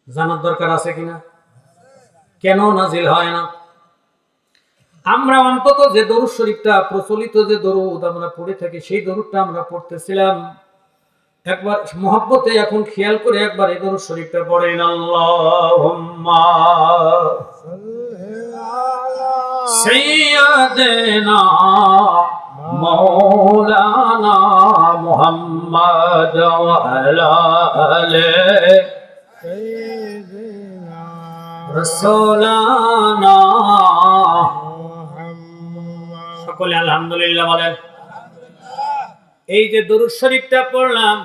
জানার দরকার আছে কিনা? কেন নাজিল হয় না? আমরা অন্তত যে দরুদ শরীফটা প্রচলিত যে দরুদ আমরা পড়ে থাকি সেই দরুদটা আমরা পড়তেছিলাম, একবার মহব্বতে এখন খেয়াল করে একবার এই দরুদ শরীফটা পড়েন। আল্লাহুম্মা সাইয়্যিদিনা মাওলানা মুহাম্মদ ওয়া আলা আলিহি রাসূলানা। সকলে আলহামদুলিল্লাহ বলেন। এই যে দরুদ শরীফটা পড়লাম,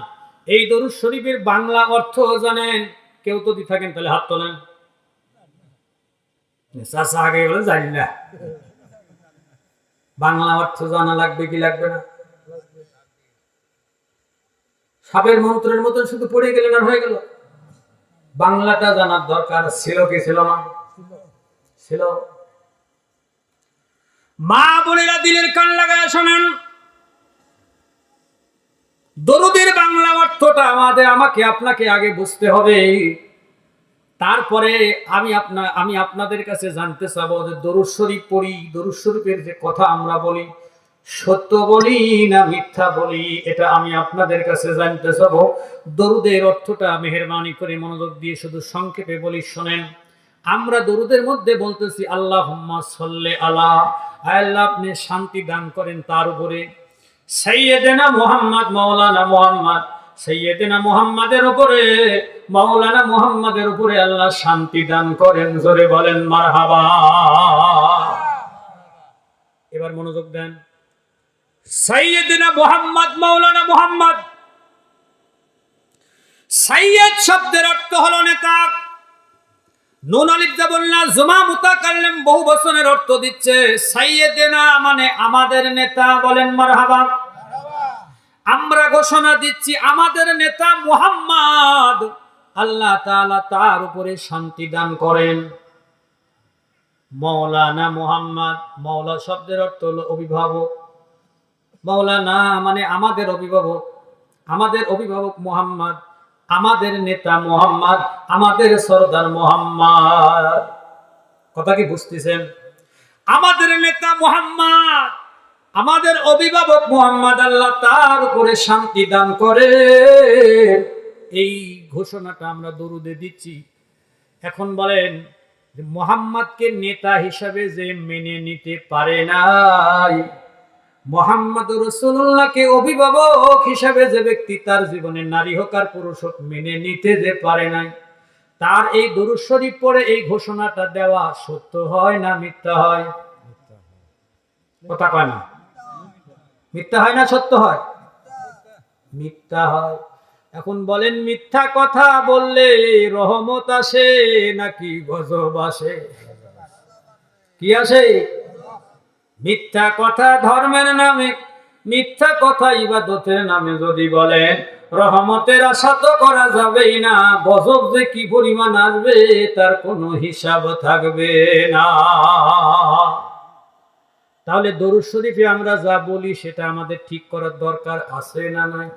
এই দরুদ শরীফের বাংলা অর্থ জানেন? কেউ যদি থাকেন তাহলে হাত তোলেন। চাচা আগে বলে জানি না। বাংলা অর্থ জানা লাগবে কি লাগবে না? সাপের মন্ত্রের মতন শুধু পড়ে গেলেন আর হয়ে গেল? বাংলাটা জানার দরকার ছিল কি ছিল না? ছিল। মা বোনেরা দিলের কান লাগায় শোনেন, দরুদের বাংলা অর্থটা আমাকে আপনাকে আগে বুঝতে হবে। তারপরে আমি আপনাদের কাছে জানতে চাবো যে দরুদ শরীফ পড়ি, দরুদ শরীফের যে কথা আমরা বলি সত্য বলি না মিথ্যা বলি, এটা আমি আপনাদের কাছে জানতে চাবো। দরুদের অর্থটা মেহেরবানি করে মনোযোগ দিয়ে শুধু সংক্ষেপে বলি, শোনেন। আমরা দরুদের মধ্যে বলতেছি আল্লাহুম্মা সাল্লি আলা, আল্লাহ আপনি শান্তি দান করেন তার উপরে সাইয়্যিদিনা মুহাম্মদ, মাওলানা মুহাম্মদ, সাইয়্যিদিনা মুহাম্মাদের উপরে, মাওলানা মুহাম্মাদের উপরে আল্লাহ শান্তি দান করেন। জোরে বলেন মারহাবা। এবার মনোযোগ দেন। সাইয়্যিদিনা মুহাম্মদ, মাওলানা মুহাম্মদ। সাইয়্যিদ শব্দের অর্থ হলো নেতা। নুন আলিফ জবর না জুমা মুতাকাল্লিম বহু বচনের অর্থ দিচ্ছে। সাইয়্যিদিনা মানে আমাদের নেতা। বলেন মারহাবা। আমরা ঘোষণা দিচ্ছি আমাদের নেতা মুহাম্মদ, আল্লাহ তাআলা তার উপরে শান্তি দান করেন। মাওলানা মুহাম্মদ, মাওলা শব্দের অর্থ হলো অভিভাবক। মাওলানা মানে আমাদের অভিভাবক, আমাদের অভিভাবক মুহাম্মদ, আমাদের নেতা মুহাম্মদ, আমাদের সরদার মুহাম্মদ। কথা কি বুঝতেছেন? আমাদের নেতা মুহাম্মদ, আমাদের অভিভাবক মুহাম্মদ, আল্লাহ তার উপরে শান্তি দান করে। এই ঘোষণাটা আমরা দরুদে দিচ্ছি। এখন বলেন যে মুহাম্মদকে নেতা হিসাবে যে মেনে নিতে পারে নাই, মুহাম্মদ রাসূলুল্লাহকে অভিভাবক হিসাবে যে ব্যক্তি তার জীবনে নারী হোক আর পুরুষ হোক মেনে নিতে যে পারে নাই, তার এই দরুদ শরীফ পড়ে এই ঘোষণাটা দেওয়া সত্য হয় না মিথ্যা হয়? কথা কয় না? মিথ্যা হয় না সত্য হয়? মিথ্যা হয়। এখন বলেন মিথ্যা কথা বললে রহমত আসে নাকি গজব আসে? কি আসে? মিথ্যা কথা ধর্মের নামে, মিথ্যা কথা ইবাদতের নামে যদি বলেন, রহমতের আশা তো করা যাবেই না, গজব যে কি পরিমাণ আসবে তার কোনো হিসাব থাকবে না। তাহলে দরুদ শরীফে আমরা যা বলি সেটা আমাদের ঠিক করার দরকার আছে না নাই?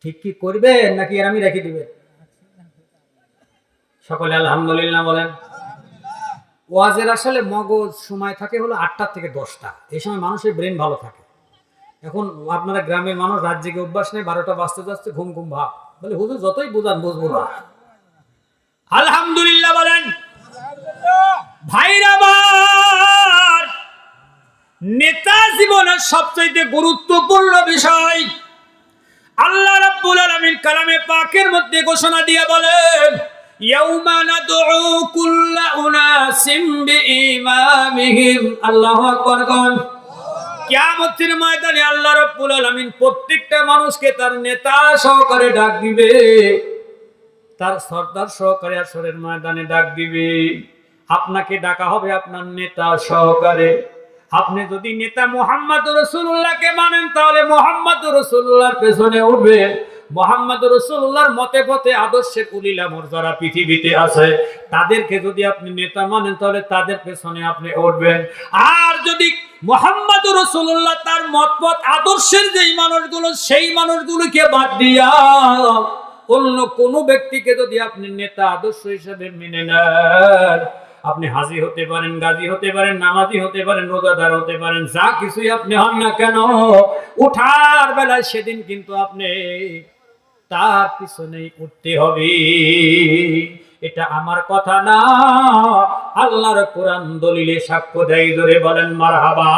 ঠিক কি করবেন নাকি আমি রেখে দিবেন? সকলে আলহামদুলিল্লাহ বলেন। ওয়াজের আসলে মগজ সময় থাকে হলো 8টা থেকে 10টা। এই সময় মানুষের ব্রেন ভালো থাকে। এখন আপনারা গ্রামের মানুষ রাত জেগে অভ্যাস নেই, 12টা বাজতে যাচ্ছে ঘুম ঘুম ভাব, বলে হুজুর যতই বুঝান বুঝবো না। আলহামদুলিল্লাহ বলেন। ভাইরা আমার, নেতা জীবনের সবচেয়ে গুরুত্বপূর্ণ বিষয়। আল্লাহ রাব্বুল আলামিন কালামে পাকের মধ্যে ঘোষণা দিয়ে বলেন, ইয়াউমা নাদউ কুল্লা উনাসিম বিইমামিহিম। আল্লাহু আকবার। কিয়ামতের ময়দানে আল্লাহ রাব্বুল আলামিন প্রত্যেকটা মানুষকে তার নেতা সহকারে ডাক দিবে, তার সরদার সহকারে আসরের ময়দানে ডাক দিবে। আপনাকে ডাকা হবে আপনার নেতা সহকারে। আপনি যদি নেতা মুহাম্মদ রাসূলুল্লাহকে মানেন তাহলে মুহাম্মদ রাসূলুল্লাহর পেছনে উঠবেন। মুহাম্মদ রাসূলুল্লাহর মতে পথে আদর্শের উলিল আমর যারা পৃথিবীতে আছে তাদেরকে যদি আপনি নেতা মানেন তাহলে তাদের পেছনে আপনি উঠবেন। আর যদি মুহাম্মদ রাসূলুল্লাহ তার মত পথ আদর্শের যেই মানুষগুলো সেই মানুষগুলোকে বাদ দিয়া অন্য কোন ব্যক্তিকে যদি আপনি নেতা আদর্শ হিসেবে মেনে নেন, আপনি হাজী হতে পারেন, গাজী হতে পারেন, নামাজি হতে পারেন, রোজাদার হতে পারেন, যা কিছুই আপনি হন না কেন, উঠার বেলায় সেদিন কিন্তু আপনি তার পিছনেই উঠতে হবে। এটা আমার কথা না, আল্লাহর কোরআন দলিলে সাক্ষ্য দেয়। জোরে বলেন মারহাবা।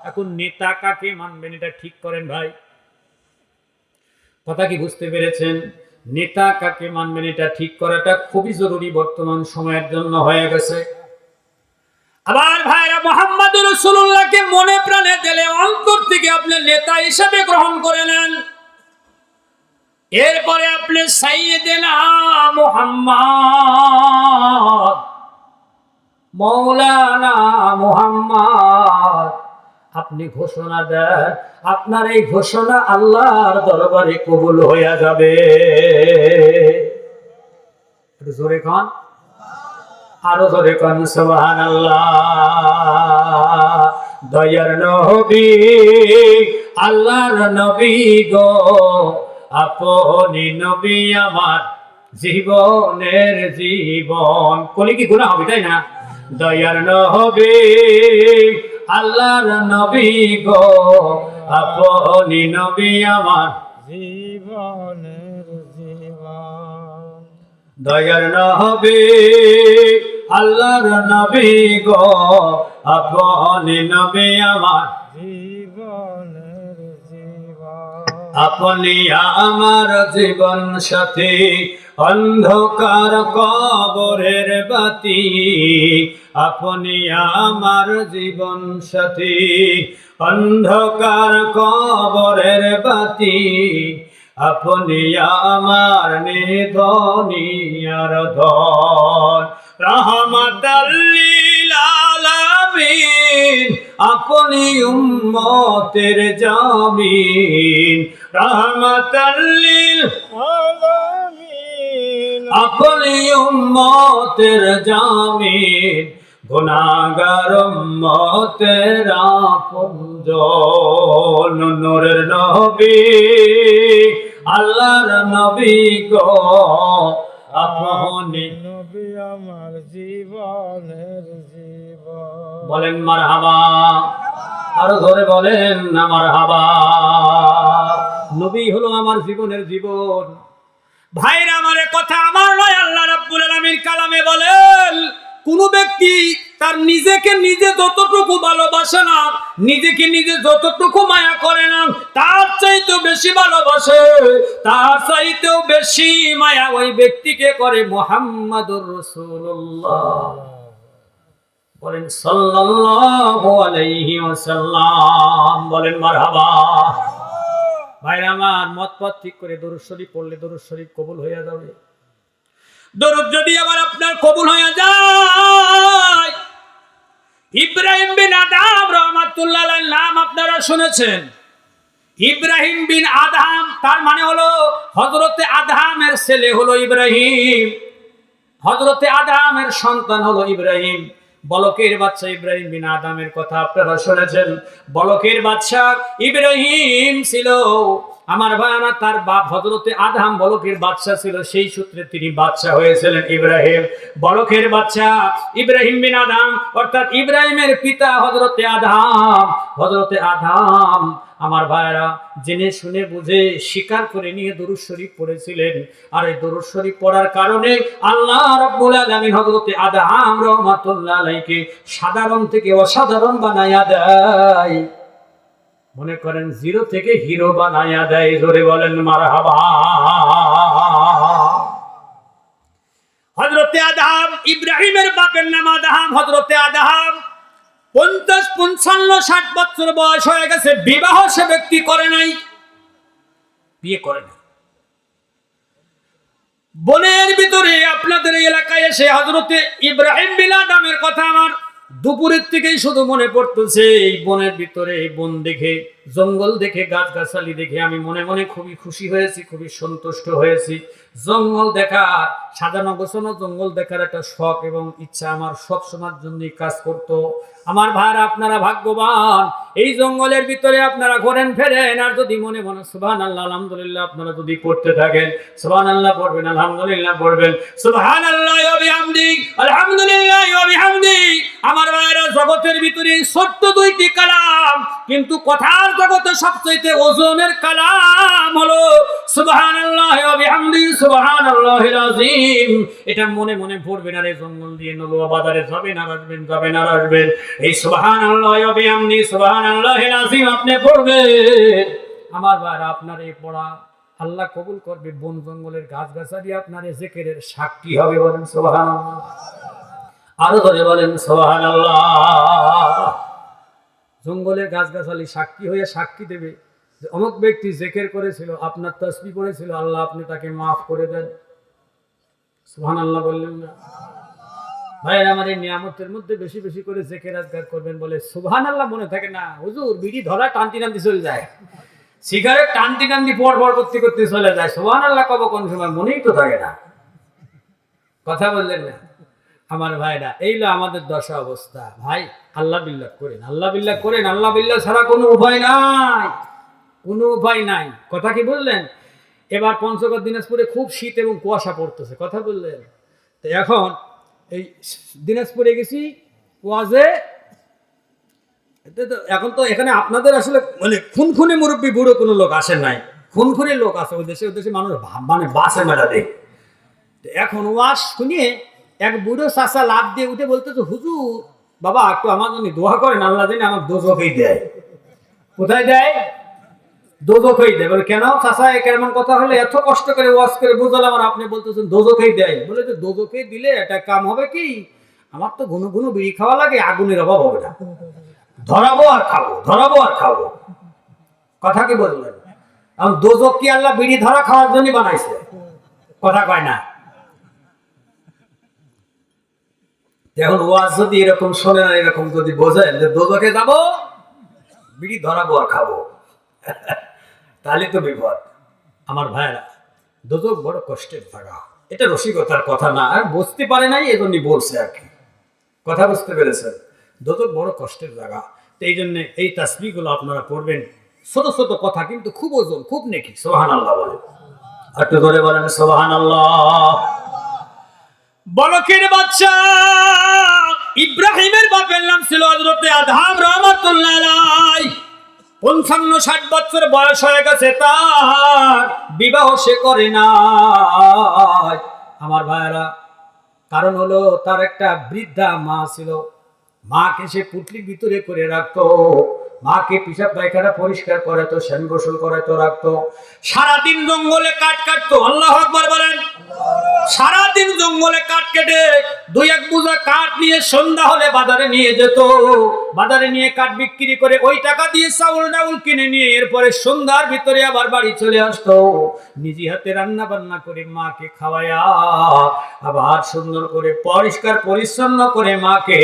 এখন নেতা কাকে মানবেন এটা ঠিক করেন ভাই। কথা কি বুঝতে পেরেছেন? নেতা কাকে মানবেন এটা ঠিক করাটা খুবই জরুরি বর্তমান সময়ের জন্য হয়ে গেছে। আবার ভাইরা, মুহাম্মদুর রাসূলুল্লাহকে মনে প্রাণে দিলে অন্তর থেকে আপনি নেতা হিসেবে গ্রহণ করে নেন। এরপরে আপনি সাইয়েদেনা মুহাম্মদ, মাওলানা মুহাম্মদ আপনি ঘোষণা দেন, আপনার এই ঘোষণা আল্লাহর দরবারে কবুল হয়ে যাবে। একটু জোরে কোন, আরো জোরে কোন সুবহানাল্লাহ। দয়ার নবী, আল্লাহর নবী গো, আপনি নবী আমার জীবনের জীবন। কলি কি গুনাহ হবে, তাই না? দয়ার নবী, আল্লাহর নবী গো, আপনি নবী আমার জীবনের জীবন। দয়ার নবী, আল্লাহর নবী গো, আপনি নবী আমার জীবনের জীবন। আপনি আমার জীবন সাথী, অন্ধকার কবরের বাতি। আপনি আমার জীবন সাথী, অন্ধকার কবরের বাতি। আপনি আমার নিধনিয়ার ধন, রাহমাতাল লিল আলামিন। আপনি উম্মতের জামিন, রাহমাতাল লিল আলামিন। আপনি উম্মতের জামিন, গুনাহগার উম্মতের আপনজন। নূরের নবী, আল্লাহর নবী গো, আপনি নবী আমার জীবনের জীবন। বলেন মারহাবা, আরো ধরে বলেন না মারহাবা। নবী হলো আমার জীবনের জীবন। ভাইরা, আমার কথা আমার নয়, আল্লাহ রাব্বুল আলামিন কালামে বলেন, কোন ব্যক্তি তার নিজেকে নিজে যতটুকু ভালোবাসে না, নিজেকে নিজে যতটুকু মায়া করে না, তার চাইতেও বেশি ভালোবাসে, তার চাইতেও বেশি মায়া ওই ব্যক্তিকে করে মুহাম্মাদুর রাসূলুল্লাহ। বলেন সাল্লাল্লাহু আলাইহি ওয়াসাল্লাম। বলেন মারহাবা। ভাইরা আমার, মত পথ ঠিক করে দরুদ শরীফ পড়লে দরুদ শরীফ কবুল হয়ে যাবে। দরুদ যদি আবার আপনার কবুল হয়ে যায়, ইব্রাহিম বিন আদহাম রাহমাতুল্লাহ আলাইহির নাম আপনারা শুনেছেন। ইব্রাহিম বিন আদহাম তার মানে হলো হযরতে আদহামের ছেলে হলো ইব্রাহিম, হযরতে আদহামের সন্তান হলো ইব্রাহিম। বলকের বাদশা ইব্রাহিম বিন আদহামের কথা আপনারা শুনেছেন। বলকের বাদশা ইব্রাহিম ছিল। আমার ভাইরা, তার বাপ হযরতে আদহাম বলকের বাদশা ছিল, সেই সূত্রে তিনি বাদশা হয়েছিলেন ইব্রাহিম। বলকের বাদশা ইব্রাহিম বিন আদহাম, অর্থাৎ ইব্রাহিমের পিতা হযরতে আদহাম। হযরতে আদহাম আমার ভাইরা জেনে শুনে বুঝে স্বীকার করে নিয়ে দরুদ শরীফ পড়েছিলেন। আর এই দরুদ শরীফ পড়ার কারণে আল্লাহ রাব্বুল আলামিন হযরতে আদহাম রাহমাতুল্লাহ আলাইহিকে সাধারণ থেকে অসাধারণ বানায়া দেয়। মনে করেন জিরো থেকে হিরো বানায়া দেয়। জোরে বলেন মারহাবা। হযরতে আদহাম, ইব্রাহিমের বাপের নাম আদহাম। হযরতে আদহাম 50, 55, 60 বছর বয়স হয়ে গেছে, বিবাহ সে ব্যক্তি করে নাই, বিয়ে করে নাই। বনের ভিতরে আপনাদের এলাকায় এসে হযরতে ইব্রাহিম বিন আদহামের কথা আমার দুপুরের থেকেই শুধু মনে পড়তেছে। এই বনের ভিতরে, এই বন দেখে জঙ্গল দেখে, গাছগাছালি দেখে আমি মনে মনে খুবই খুশি হয়েছি, খুবই সন্তুষ্ট হয়েছি। জঙ্গল দেখা, সাজানো গোছানো জঙ্গল দেখার একটা শখ এবং ইচ্ছা আমার সব সময়ের জন্যই কাজ করতো। আমার ভাইরা, আপনারা ভাগ্যবান, এই জঙ্গলের ভিতরে আপনারা ঘোরেন ফেরেন, আর যদি মনে মনে সুবহানাল্লাহ আলহামদুলিল্লাহ আপনারা যদি পড়তে থাকেন, সুবহানাল্লাহ পড়বেন, আলহামদুলিল্লাহ পড়বেন, সুবহানাল্লাহি ওয়া বিহামদিহি আলহামদুলিল্লাহি ওয়া বিহামদিহি। আমার ভাইরা, জগতের ভিতরে ছোট্ট দুইটি কালাম, কিন্তু কথার জগতে সবচেয়ে ওজনের কালাম হলো সুবহানাল্লাহি ওয়া বিহামদিহি সুবহানাল্লাহিল আযীম। এটা মনে মনে পড়বেন, আর এই জঙ্গল দিয়ে নলুয়া বাজারে যাবেন আর আসবেন, এই সুবহানাল্লাহি ওয়া বিহামদিহি সুবহানাল্লাহিল আযীম আপনি পড়বেন। আমার ভাইরা, আপনার এই পড়া আল্লাহ কবুল করবে। বন জঙ্গলের গাছগাছালি আপনার এই জিকিরের সাক্ষী হবে, বলেন সুবহানাল্লাহ। আরো ধরে বলেন সুবহানাল্লাহ। জঙ্গলের গাছগাছালি সাক্ষী হয়ে সাক্ষী দেবে যে অমুক ব্যক্তি জিকির করেছিল, আপনার তাসবিহ পড়েছিল, আল্লাহ আপনি তাকে মাফ করে দেন। সুবহানাল্লাহ বললেন না? ভাইরা আমার, এই নিয়ামতের মধ্যে বেশি বেশি করে জিকির আজকার করবেন। বলে সুবহানাল্লাহ মনে থাকে না, হুজুর বিড়ি ধরা টানতি টানতি চলে যায়, সিগারেট টানতি টানতি পর করতে করতে চলে যায়, সুবহানাল্লাহ কব কোন সময় মনেই তো থাকে না। কথা বললেন না? আমার ভাইরা, এইলো আমাদের দশা অবস্থা। ভাই, আল্লাহ বিল্লাহ করেন, আল্লাহ বিল্লাহ করেন, আল্লাহ বিল্লাহ ছাড়া কোনো উপায় নাই, কোনো উপায় নাই। কথা কি বললেন? এবার পঞ্চগড় দিনাজপুরে খুব শীত এবং কুয়াশা পড়তেছে, কথা বললেন? তো এখন এই দিনাজপুরে গেছি ওয়াজে, এখন তো এখানে আপনাদের আসলে মানে খুনখুনি মুরব্বী বুড়ো কোনো লোক আসে নাই, খুনখুনি লোক আছে ওই দেশে মানুষ মানে বাসে মেলা দেয়। এখন ওয়াজ শুনিয়ে এক বুড়ো চাচা লাভ দিয়ে উঠে বলতেছে, হুজুর বাবা একটু আমার জন্য দোয়া করেন, আল্লাহ জানে আমার দোজখেই দেয়। কোথায় দেয়? দোজখেই দেয়। বলে কেন চাচা, কেমন কথা হলে? এত কষ্ট করে ওয়াজ করে বুঝালাম আর আপনি বলতেছেন দোজখেই দেয়। বলে যে দোজখেই দিলে একটা কাম হবে কি, আমার তো ঘন ঘন বিড়ি খাওয়া লাগে, আগুনের অভাব হবে না, ধরাবো আর খাবো, ধরাবো আর খাবো। কথা কি বললেন? এখন দোজখ কি আল্লাহ বিড়ি ধরা খাওয়ার জন্য বানাইছে? কথা কয় না। এখন ওয়াজ যদি এরকম শোনেন আর এরকম যদি বোঝেন যে দোজখে যাবো, বিড়ি ধরাবো আর খাবো, তাহলে তো বিপদ। আমার ভাইরা, দোজখ বড় কষ্টের জায়গা, এটা রসিকতার কথা না, আর বুঝতে পারে নাই এজন্যই বলছে আর কি। কথা বুঝতে পেরেছেন? দোজখ বড় কষ্টের জায়গা। তো এই জন্য এই তাসবিহগুলো আপনারা পড়বেন, ছোট ছোট কথা কিন্তু খুব ওজন, খুব নেকি। সুবহানাল্লাহ বলেন, একটু ধরে বলেন সুবহানাল্লাহ। বলকের বাচ্চা ইব্রাহিমের বাপের নাম ছিল হযরতে আদম রাহমাতুল্লাহ আলাইহি। 55-60 বছর বয়স হয়ে গেছে, তার বিবাহ সে করে না। আমার ভাইরা, কারণ হলো তার একটা বৃদ্ধা মা ছিল, মাকে সে পুটলির ভিতরে করে রাখতো, মাকে পিশাব পায়খানা পরিষ্কার করাতো, সেন গোসল করাতো, রাখতো। সারাদিন জঙ্গলে কাঠ কাটতো, আল্লাহু আকবার বলেন। সারাদিন জঙ্গলে কাঠ কেটে 2-1 বোঝা কাঠ নিয়ে সন্ধ্যা হলে বাজারে নিয়ে যেত। বাজারে নিয়ে কাঠ বিক্রি করে ওই টাকা দিয়ে চাউল ডাউল কিনে নিয়ে এরপরে সন্ধ্যার ভিতরে আবার বাড়ি চলে আসতো। নিজে হাতে রান্না বান্না করে মাকে খাওয়ায়া আবার সুন্দর করে পরিষ্কার পরিচ্ছন্ন করে মাকে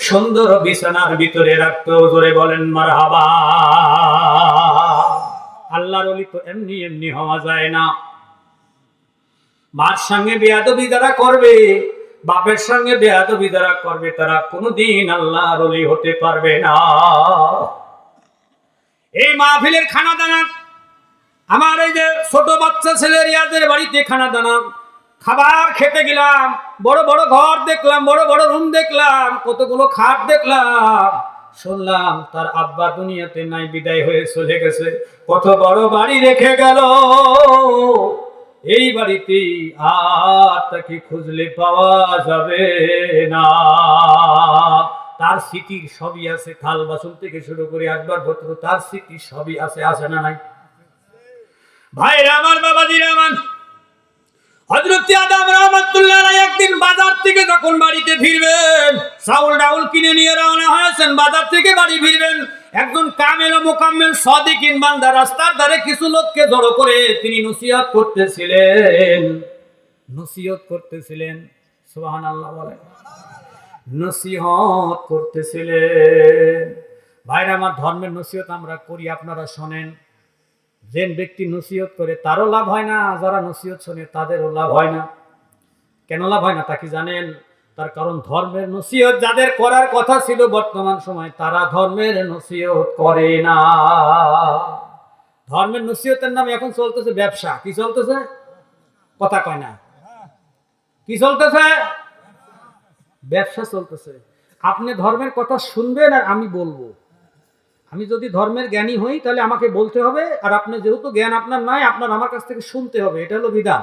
সুন্দর বিছানার ভিতরে রাখতো। জোরে বলেন মারহাবা। আল্লাহর ওলি তো এমনি এমনি হওয়া যায় না। মার সঙ্গে বেয়াদবি যারা করবে, বাপের সঙ্গে বেয়াদবি যারা করবে, তারা কোনোদিন আল্লাহর ওলি হতে পারবে না। এই মাহফিলের খানা দানা, আমার এই যে ছোট বাচ্চা ছেলে রিয়াজের বাড়িতে খানা দানা, খাবার খেতে গেলাম, বড় বড় ঘর দেখলাম, বড় বড় রুম দেখলাম, কতগুলো খাট দেখলাম, শুনলাম তার আব্বা দুনিয়াতে নাই, বিদায় হয়ে চলে গেছে। কত বড় বাড়ি রেখে গেল, এই বাড়িতে আর তাকে খুঁজলে পাওয়া যাবে না। তার স্মৃতির সবই আছে, থাল বাসন থেকে শুরু করে আসবার পত্র, তার স্মৃতি সবই আছে, আছে না নাই? ভাইরা আমার, বাবাজিরা আমার, হযরত আদম রাহমাতুল্লাহ আলাইহি একদিন বাজার থেকে যখন বাড়িতে ফিরবেন, চাউল ডাউল কিনে নিয়ে রওনা হয়েছেন, বাজার থেকে বাড়ি ফিরবেন, একজন কামেল ও মুকাম্মেল সাদিকিন বান্দা রাস্তার ধারে কিছু লোককে জড়ো করে তিনি নসিহত করতেছিলেন, নসিহত করতেছিলেন। সুবহানাল্লাহ বলেন। নসিহত করতেছিলেন। ভাইরা আমার, ধর্মের নসিহত আমরা করি, আপনারা শোনেন। যে ব্যক্তি নসিহত করে তারও লাভ হয় না, যারা নসিহত শোনে তাদেরও লাভ হয় না। কেন লাভ হয় না তা কি জানেন? তার কারণ ধর্মের নসিহত যাদের করার কথা ছিল বর্তমান সময়, তারা ধর্মের নসিহত করে না। ধর্মের নসিহতের নামে এখন চলতেছে ব্যবসা। কি চলতেছে? কথা কয় না। কি চলতেছে? ব্যবসা চলতেছে। আপনি ধর্মের কথা শুনবেন আর আমি বলবো। আমি যদি ধর্মের জ্ঞানী হই তাহলে আমাকে বলতে হবে, আর আপনি যেহেতু জ্ঞান আপনার নাই, আপনার আমার কাছ থেকে শুনতে হবে। এটা হলো বিধান।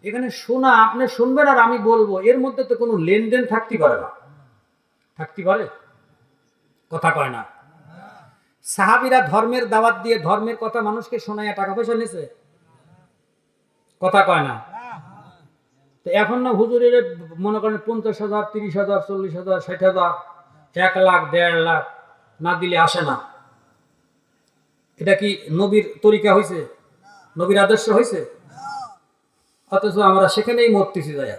এখানে শোনা, আপনি শুনবেন আর আমি বলবো, এর মধ্যে তো কোনো লেনদেন থাকতে পারে না। থাকতে পারে? কথা কয় না। সাহাবীরা ধর্মের দাওয়াত দিয়ে ধর্মের কথা মানুষকে শোনায় টাকা পয়সা নিয়েছে? কথা কয় না। তো এখন না হুজুরের মনে করেন 50,000, 30,000, 40,000, 60,000, 1 লাখ, 1.5 লাখ না দিলে আসে না। এটা কি নবীর তরিকা হয়েছে? নবীর আদর্শ হয়েছে? অথচ আমরা সেখানেই মরতেছি, যায়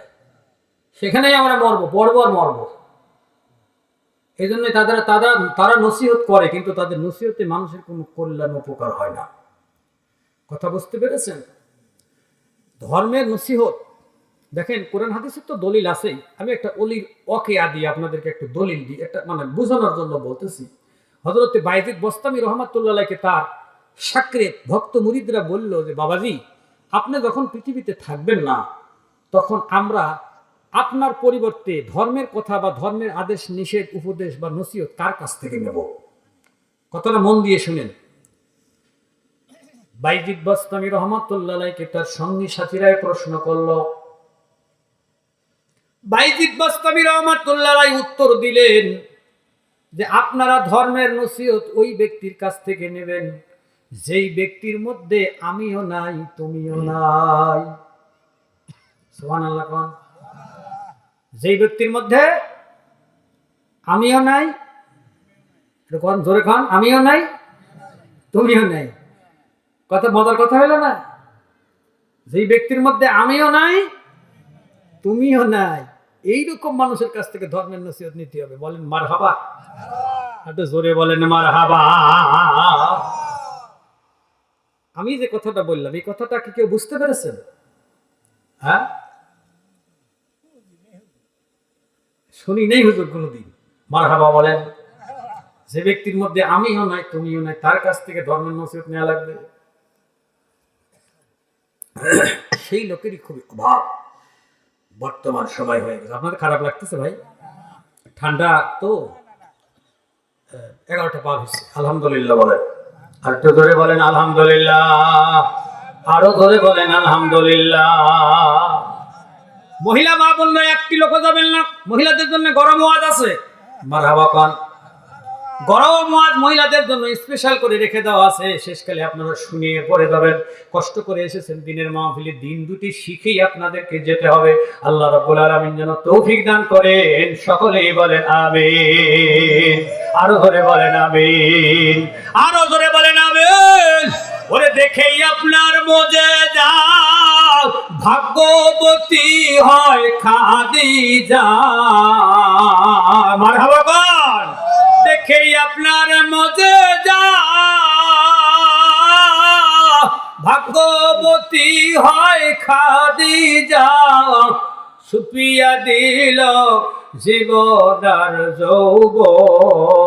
সেখানেই আমরা মরবো, পড়বো আর মরবো। এই জন্য তারা নসিহত করে, কিন্তু তাদের নসিহতে মানুষের কোনো কল্যাণ উপকার হয় না। কথা বুঝতে পেরেছেন? ধর্মের নসিহত দেখেন, কোরআন হাদিসের তো দলিল আছেই। আমি একটা অলির ওয়াকিয়া দিয়ে আপনাদেরকে একটু দলিল দিই, একটা মানে বোঝানোর জন্য বলতেছি। হযরত বায়জিদ বোস্তামী রাহমাতুল্লাহ আলাইহি তার সাকরেত ভক্ত মুরিদরা বলল যে, বাবাজি, আপনি যখন পৃথিবীতে থাকবেন না, তখন আমরা আপনার পরিবর্তে ধর্মের কথা বা ধর্মের আদেশ নিষেধ উপদেশ বা নসিহত কার কাছ থেকে নেব? কথাটা মন দিয়ে শুনেন। বায়জিদ বোস্তামী রাহমাতুল্লাহ আলাইহি তার সঙ্গী সাথীরাই প্রশ্ন করল। বায়জিদ বোস্তামী রাহমাতুল্লাহ আলাইহি উত্তর দিলেন যে, আপনারা ধর্মের নসিহত ওই ব্যক্তির কাছ থেকে নেবেন যেই ব্যক্তির মধ্যে আমিও নাই তুমিও নাই। সুবহানাল্লাহ কোন? যেই ব্যক্তির মধ্যে আমিও নাই, কোন জোরে খান, আমিও নাই তুমিও নাই। কথা মজার কথা হলো না? যেই ব্যক্তির মধ্যে আমিও নাই তুমিও নাই, এইরকম মানুষের কাছ থেকে ধর্মের নসিহত নিতে হবে। বলেন মারহাবা। একটু জোরে বলেন মারহাবা। আমি যে কথাটা বললাম, এই কথাটা কি কেউ বুঝতে পেরেছেন? হ্যাঁ, শুনি নেই হুজুর কোনদিন। মারহাবা বলেন। যে ব্যক্তির মধ্যে আমিও নাই তুমিও নাই, তার কাছ থেকে ধর্মের নসিহত নেওয়া লাগবে। সেই লোকেরই খুবই অভাব বর্তমান সময় হয়ে গেছে। আপনাদের খারাপ লাগতেছে ভাই? ঠান্ডা তো 11টা পার হয়েছে। আলহামদুলিল্লাহ বলেন। আর একটু ধরে বলেন আলহামদুলিল্লাহ। আরো ধরে বলেন আলহামদুলিল্লাহ। মহিলা মা বোনরা একটি লোক যাবেন না, মহিলাদের জন্য গরম ওয়াজ আছে। মারহাবা কোন? গরম ওয়াজ মহিলাদের জন্য স্পেশাল করে রেখে দেওয়া আছে। শেষকালে আপনারা শুনিয়ে পড়ে যাবেন। কষ্ট করে এসেছেন দিনের মাহফিলে, দিন দুটি শিখেই আপনাদেরকে যেতে হবে। আল্লাহ রাব্বুল আলামিন যেন তৌফিক দান করেন। সকলেই বলেন আমিন। আরো ধরে বলেন আমিন। আরো ধরে বলেন আমিন। ওরে দেখেই আপনার মুজিজা, ভাগ্যবতী হয় খাদিজা। মারহাবা কোন? দেখেই আপনার মুজিজা, ভাগ্যবতী হয় খাদিজা। সুপিয়া দিল জীবন আর যৌবন,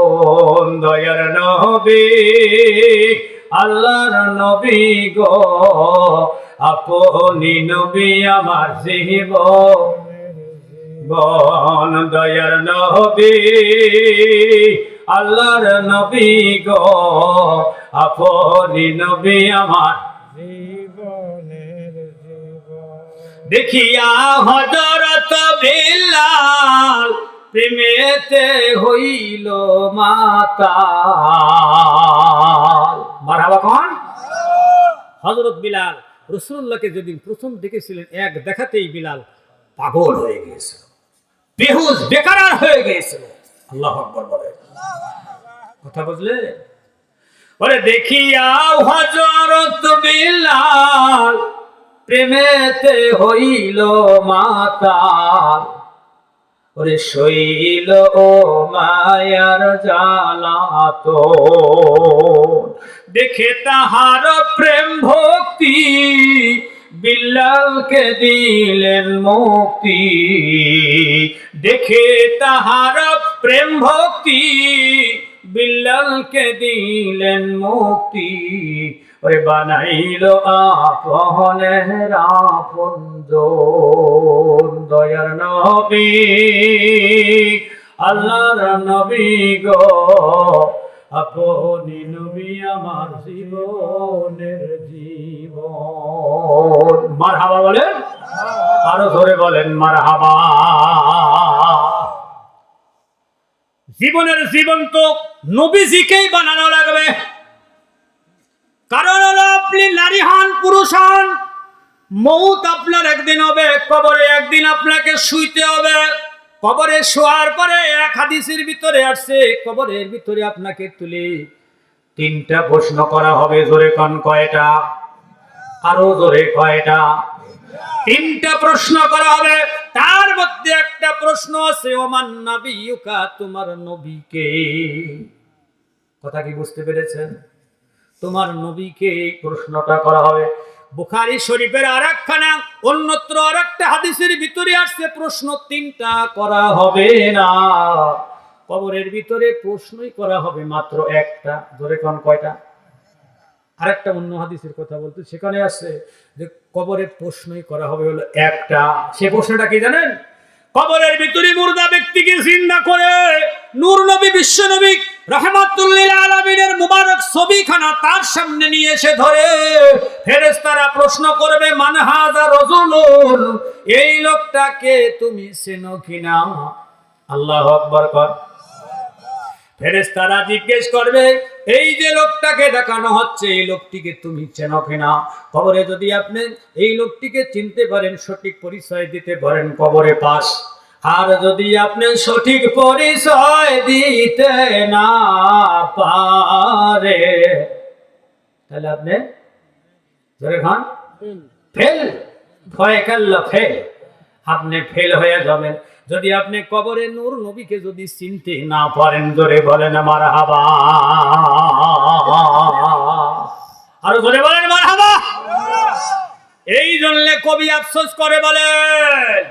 দয়ার নবী আল্লাহর নবী গো, আপনি নবী আমার জীবন। দয়ার নবী আল্লাহর নবী গো, আপনি নবী আমার জীবনের জীবন। দেখিয়া হযরত বিলাল প্রেমেতে হইল মাতাল। মারহাবা কোন? হযরত বিলাল রাসূলুল্লাহকে যেদিন প্রথম দেখেছিলেন, এক দেখাতেই বিলাল পাগল হয়ে গিয়েছিল, বেহুশ বেকারার হয়ে গিয়েছিল। আল্লাহু আকবার বলে। কথা বুঝলে? ওরে দেখিয়া হযরত বিলাল প্রেমেতে হইল মাতাল। ওরে শৈল ও মায়ার জ্বালাতো দেখে তাহার প্রেম ভক্তি বিল্লালকে দিলেন মুক্তি দেখে তাহার প্রেম ভক্তি বিল্লালকে দিলেন মুক্তি ওরে বানাইল আপনের আপনজন দয়ার নবী আল্লাহর নবী গো আপনি নবী আমার জীবনের জীবন মারহাবা বলেন আরো ধরে বলেন মারহাবা জীবনের জীবন তো নবীজিকেই বানানো লাগবে কারণ হলো আপনি নারী হন পুরুষ হন মৌত আপনার একদিন হবে কবরে একদিন আপনাকে শুইতে হবে কবরে শোয়ার পরে এক হাদিসের ভিতরে আসছে কবরের ভিতরে আপনাকে তুলে তিনটা প্রশ্ন করা হবে জোরে কোন কয়টা আরো জোরে কয়টা তিনটা প্রশ্ন করা হবে তার মধ্যে একটা প্রশ্ন আছে ওমান নবিয়ুকা তোমার নবীকে কথা কি বুঝতে পেরেছেন তোমার নবীকে এই প্রশ্নটা করা হবে বুখারী শরীফের আরেকখানা অন্যত্র আরেকটা হাদিসের ভিতরে আসছে প্রশ্ন তিনটা করা হবে না কবরের ভিতরে প্রশ্নই করা হবে মাত্র একটা ধরে কোন কয়টা আরেকটা অন্য হাদিসের কথা বলতে সেখানে আসছে যে কবরে প্রশ্নই করা হবে হলো একটা সে প্রশ্নটা কি জানেন কবরের ভিতরে মুর্দা ব্যক্তিকে জিন্দা করে নূর নবী বিশ্ব নবী রাহমাতুল লিল আলামিনের মুবারক ছবিখানা তার সামনে নিয়ে এসে ধরে ফেরেশতারা প্রশ্ন করবে মান হাযা রাজুলুন এই লোকটাকে তুমি চেনো কিনা আল্লাহু আকবার কর ফেরেশতারা জিজ্ঞেস করবে এই যে লোকটাকে দেখানো হচ্ছে এই লোকটিকে তুমি চেনো কিনা কবরে যদি আপনি এই লোকটিকে চিনতে পারেন সঠিক পরিচয় দিতে পারেন কবরে পাস আর যদি আপনি সঠিক পরিচয় দিতে না পারে তাহলে আপনি ধরে খান ফেল ভয় কাল্লা ফেল আপনি ফেল হয়ে যাবেন যদি আপনি কবরে নূর নবীকে যদি চিনতে না পারেন জোরে বলেন মারহাবা আর জোরে বলেন মারহাবা এই জন্য কবি আফসোস করে বলেন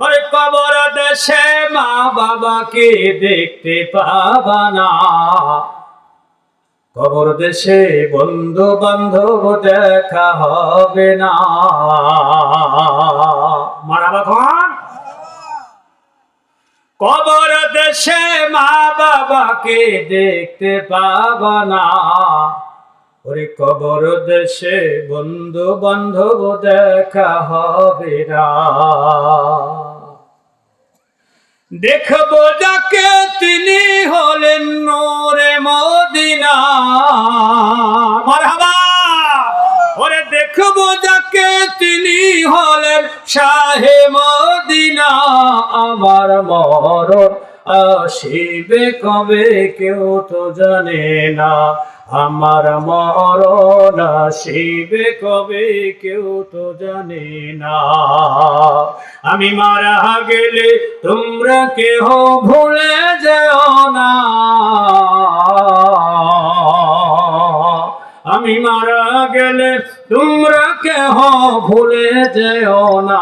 ওরে কবর দেশে মা বাবাকে দেখতে পাবা না কবর দেশে বন্ধু বান্ধব দেখা হবে না মারহাবা খান কবর দেশে মা বাবাকে দেখতে পাবা না ওরে কবর দেশে বন্ধু বান্ধব দেখা হবে না দেখবো যাকে তিনি হলেন নূরে মদিনা মারহাবা ওরে দেখবো যাকে তিনি হলেন শাহে মদিনা আমার মরণ আসিবে কবে কেউ তো জানে না আমার মরণ আসিবে কবে কেউ তো জানে না আমি মারা গেলে তোমরা কেহ ভুলে যেও না আমি মারা গেলে তোমরা কেহ ভুলে যেও না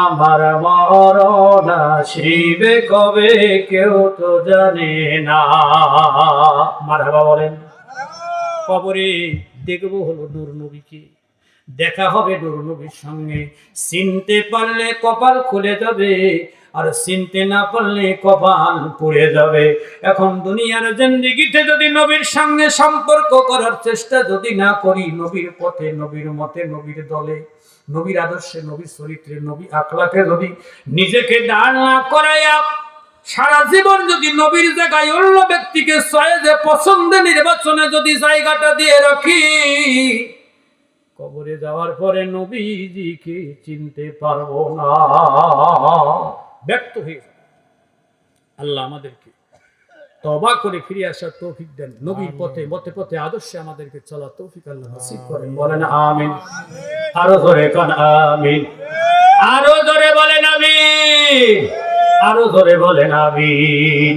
আমার মরণ আসিবে কবে কেউ তো জানে না মারহাবা বলেন কবরে দেখবো হলো নূর নবীকে দেখা হবে নূর নবীর সঙ্গে চিনতে পারলে কপাল খুলে যাবে আর চিনতে না পারলে কপাল পুড়ে যাবে এখন দুনিয়ার জিন্দেগিতে যদি নবীর সঙ্গে সম্পর্ক করার চেষ্টা যদি না করি নবীর পথে নবীর মতে নবীর দলে নবীর আদর্শে নবীর চরিত্রে নবী আখলাকে যদি নিজেকে দাঁড় না করাইয়া সারা জীবন যদি নবীর জায়গায় অন্য ব্যক্তিকে সয়েজে পছন্দের নির্বাচনে যদি জায়গাটা দিয়ে রাখি কবরে যাওয়ার পরে নবীজিকে চিনতে পারবো না ব্যর্থ হয়ে যাবে আল্লাহ আমাদেরকে তওবা করে ফিরে আসার তৌফিক দেন নবীর পথে মতে পথে আদর্শে আমাদেরকে চলার তৌফিক আল্লাহ নসিব করেন বলেন আমিন আরো জোরে কোন আমিন আরো জোরে বলেন আমিন আরো জোরে বলেন আমিন।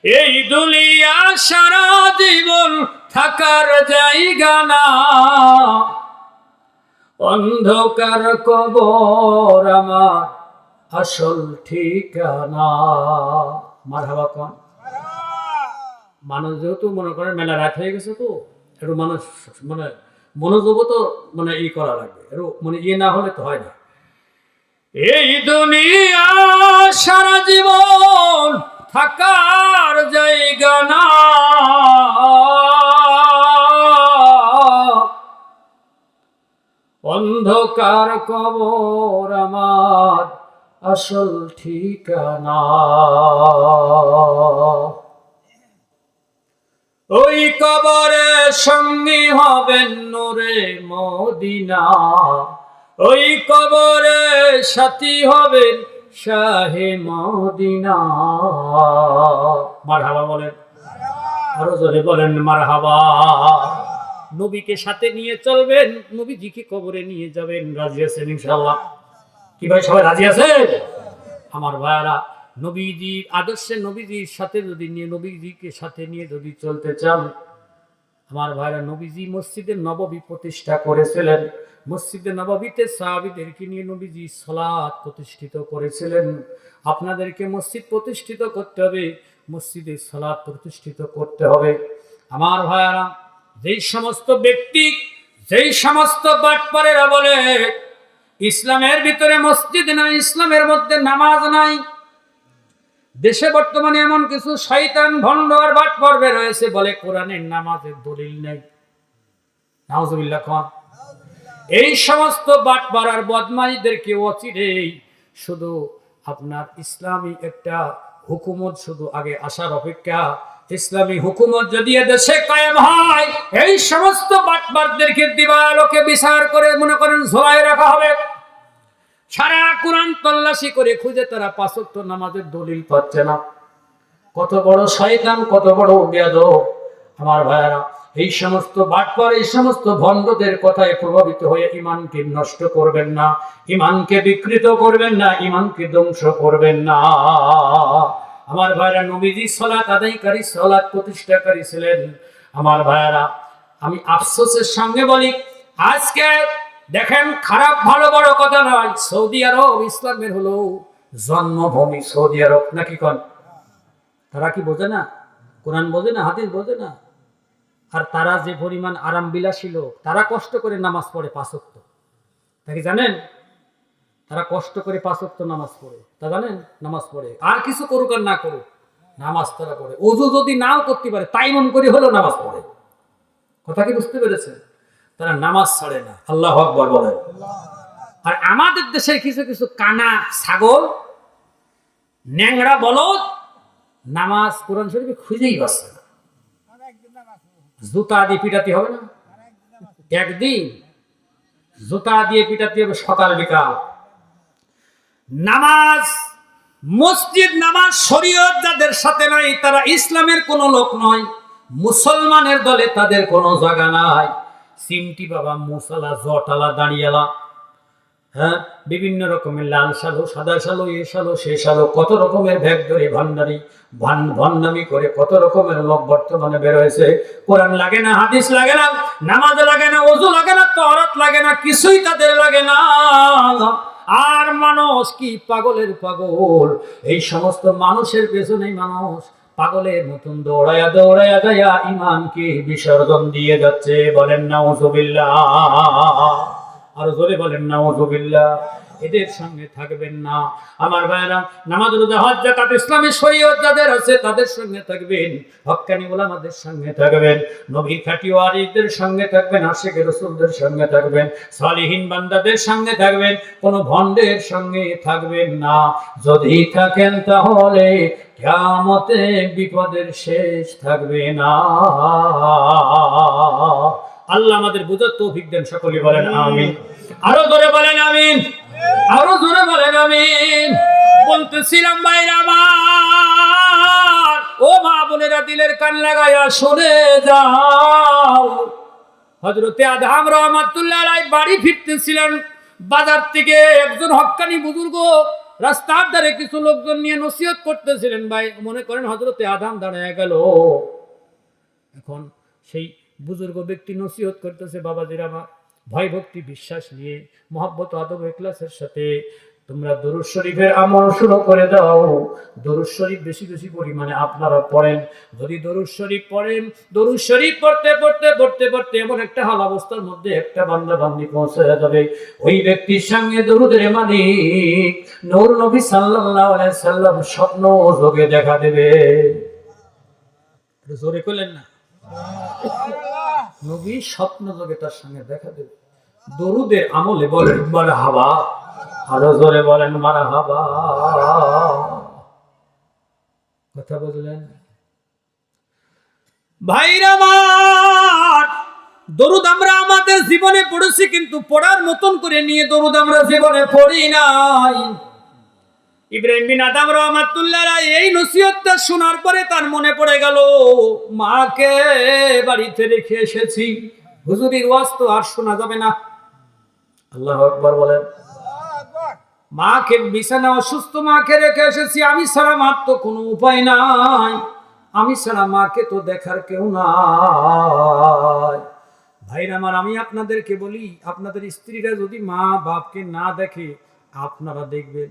এই দুনিয়া সারা জীবন থাকার জায়গা না, অন্ধকার কবর আমার আসল ঠিকানা। মারহাবা কোন মানুষ যেহেতু মনে করেন মেলা রাত হয়ে গেছে, তো একটু মানুষ মানে মনোযোগ তো মানে ই করা লাগবে, একটু মানে ইয়ে না হলে তো হয় না। এই দুনিয়া সারা জীবন থাকার জায়গা না, অন্ধকার কবর আমার আসল ঠিকানা। ওই কবরে সঙ্গী হবেন নূরে মদিনা, ওই কবরে সাথী হবেন শাহে মদিনা। মারহাবা বলেন, আরো জোরে বলেন মারহাবা। নবীকে সাথে নিয়ে চলবেন, নবীজিকে কবরে নিয়ে যাবেন। রাজি আছেন ইনশাআল্লাহ? কি ভাই সবাই রাজি আছেন? আমার ভাইরা, নবীজির আদর্শে নবীজির সাথে যদি নিয়ে নবীজিকে সাথে নিয়ে যদি চলতে চান, আমার ভাইরা, নবীজি মসজিদে নববী প্রতিষ্ঠা করেছিলেন। মসজিদে নববীতে সাহাবীদেরকে নিয়ে নবীজি সালাত প্রতিষ্ঠিত করেছিলেন। আপনাদেরকে মসজিদ প্রতিষ্ঠিত করতে হবে, মসজিদে সালাত প্রতিষ্ঠিত করতে হবে। আমার ভাইরা, যেই সমস্ত ব্যক্তি, যেই সমস্ত বাটপারেরা বলে ইসলামের ভিতরে মসজিদ নাই, ইসলামের মধ্যে নামাজ নাই, দেশে বর্তমানে এমন কিছু শয়তান ভণ্ড আর বাটপার বের হয়েছে, বলে কোরআনের নামাজের দলিল নেই। নাউজুবিল্লাহ খান। এই সমস্ত বাটপার আর বদমাইশদেরকে অচিরেই শুধু আপনার ইসলামী একটা হুকুমত শুধু আগে আসার অপেক্ষা, ইসলামী হুকুমত যদি দেশে কায়েম হয়, এই সমস্ত বাটপারদেরকে দিবালোকে বিচার করে মনে করেন ঝোলায় রাখা হবে। সারা কোরআন তল্লাশি করে খুঁজে তারা 5 ওয়াক্ত নামাজের দলিল পাচ্ছে না। কত বড় শয়তান, কত বড় বেয়াদব। আমার ভাইরা, এই সমস্ত বাটপার, এই সমস্ত ভণ্ডদের কথায় প্রভাবিত হয়ে ঈমানকে নষ্ট করবেন না, ঈমানকে বিকৃত করবেন না, ঈমানকে ধ্বংস করবেন না। আমার ভাইরা, নবীজি সালাত আদায়কারী, সালাত প্রতিষ্ঠাকারী ছিলেন। আমার ভাইরা, আমি আফসোসের সঙ্গে বলি, আজকে দেখেন, খারাপ ভালো বড় কথা নয়, সৌদি আরব ইসলামের হলো জন্মভূমি। সৌদি আরব নাকি কোন, তারা কি বোঝে না? কোরআন বোঝে না, হাদিস বোঝে না? আর তারা যে পরিমাণ আরাম বিলাসী লোক, তারা কষ্ট করে নামাজ পড়ে 5 ওয়াক্ত। তা কি জানেন? তারা কষ্ট করে 5 ওয়াক্ত নামাজ পড়ে, তা জানেন? নামাজ পড়ে, আর কিছু করুক আর না করুক, নামাজ তারা পড়ে। ওযু যদি নাও করতে পারে, তাই মন করে হলেও নামাজ পড়ে। কথা কি বুঝতে পেরেছেন? তারা নামাজ ছাড়ে না। আল্লাহু আকবার বলেন। আর আমাদের দেশের কিছু কিছু কানা ছাগল, ন্যাংরা বলদ, নামাজ কোরআন শরীফে খুঁজেই পাচ্ছে না। জুতা দিয়ে পিটাতে হবে না? একদিন জুতা দিয়ে পিটাতে হবে, সকাল বিকাল। নামাজ, মসজিদ, নামাজ, শরীয়ত যাদের সাথে নাই, তারা ইসলামের কোন লোক নয়। মুসলমানের দলে তাদের কোনো জায়গা নাই। সিমটি বাবা, মুসালা, জটালা, দাঁড়িয়ালা, হ্যাঁ, বিভিন্ন রকমের লাল শালো, সাদা শালো, এ শালো, সে শালো, কত রকমের ভ্যাগ ধরে ভান্ডারি ভণ্ডামি করে কত রকমের লোক বর্তমানে বের হয়েছে। কোরআন লাগে না, হাদিস লাগে না, নামাজ লাগে না, ওযু লাগে না, তাওরাত লাগে না, কিছুই তাদের লাগে না। আর মানুষ কি পাগলের পাগল। এই সমস্ত মানুষের পেছনেই মানুষ পাগলের মতন দৌড়ায়া দৌড়ায়া যায়া ঈমানকে বিসর্জন দিয়ে যাচ্ছে। বলেন নাউযুবিল্লাহ, আর জোরে বলেন নাউযুবিল্লাহ। এদের সঙ্গে থাকবেন না। আমার ভাইরা, নামাজ, রোজা, হজ, যাকাত, ইসলামী শরীয়ত যাদের আছে তাদের সঙ্গে থাকবেন, হক্কানি উলামাদের সঙ্গে থাকবেন, নবীর খাঁটি ওয়ারিসদের সঙ্গে থাকবেন, আশিকে রাসূলদের সঙ্গে থাকবেন, সালিহিন বান্দাদের সঙ্গে থাকবেন, কোন ভণ্ডের সঙ্গে থাকবেন না। যদি থাকেন তাহলে কিয়ামতে বিপদের শেষ থাকবে না। আল্লাহ আমাদের বুঝার তৌফিক দেন। সকলে বলেন আমিন। আরো জোরে বলেন আমিন, আরো জোরে বলেন আমিন। বলতেছিলাম ভাইরা আমার, ও মা বোনেরা, দিলের কান লাগায়া শুনে যাও। হযরতে আদম রাহমাতুল্লাহ আলাইহি বাড়ি ফিরতেছিলেন বাজার থেকে। একজন হক্কানি বুজুর্গ রাস্তার ধারে কিছু লোকজন নিয়ে নসিহত করতেছিলেন। ভাই মনে করেন হযরতে আদম দাঁড়ায় গেল, এখন সেই বুজুর্গ ব্যক্তি নসিহত করতেছে, বাবাজিরা আমার, ভয় ভক্তি বিশ্বাস নিয়ে মহব্বত আদব ইখলাসের সাথে তোমরা দরুদ শরীফের আমল শুরু করে দাও। দরুদ শরীফ বেশি বেশি পরিমাণে আপনারা পড়েন। যদি দরুদ শরীফ পড়েন, দরুদ শরীফ পড়তে পড়তে পড়তে পড়তে এমন একটা হাল অবস্থার মধ্যে একটা বান্দা বান্দি পৌঁছে যাবে, ওই ব্যক্তির সঙ্গে দরুদের মালিক নূর নবী সাল্লাল্লাহু আলাইহি সাল্লাম স্বপ্ন যোগে দেখা দেবে। জোরে কইলেন না? নবী স্বপ্ন যোগে তার সঙ্গে দেখা দেবে। দরুদের আমলে বলেন মারহাবা, আরো জোরে বলেন মারহাবা। কথা বুঝলেন ভাইরা আমার? দরুদ আমরা আমাদের জীবনে পড়েছি, কিন্তু পড়ার মতন করে নিয়ে দরুদ আমরা জীবনে পড়ি নাই। ইব্রাহিম বিন আদম রাহমাতুল্লাহ আলাইহি এই নসিহতটা শোনার পরে তার মনে পড়ে গেল, মাকে বাড়িতে রেখে এসেছি, হুজুরের ওয়াজ তো আর শোনা যাবে না। আল্লাহু আকবার বলেন। মাকে বিছানা অসুস্থ মাকে রেখে এসেছি, আমি ছাড়া মার তো কোনো উপায় নাই, আমি ছাড়া মাকে তো দেখার কেউ নাই। ভাইরা আমার, আমি আপনাদেরকে বলি, আপনাদের স্ত্রীরা যদি মা বাপকে না দেখে, আপনারা দেখবেন,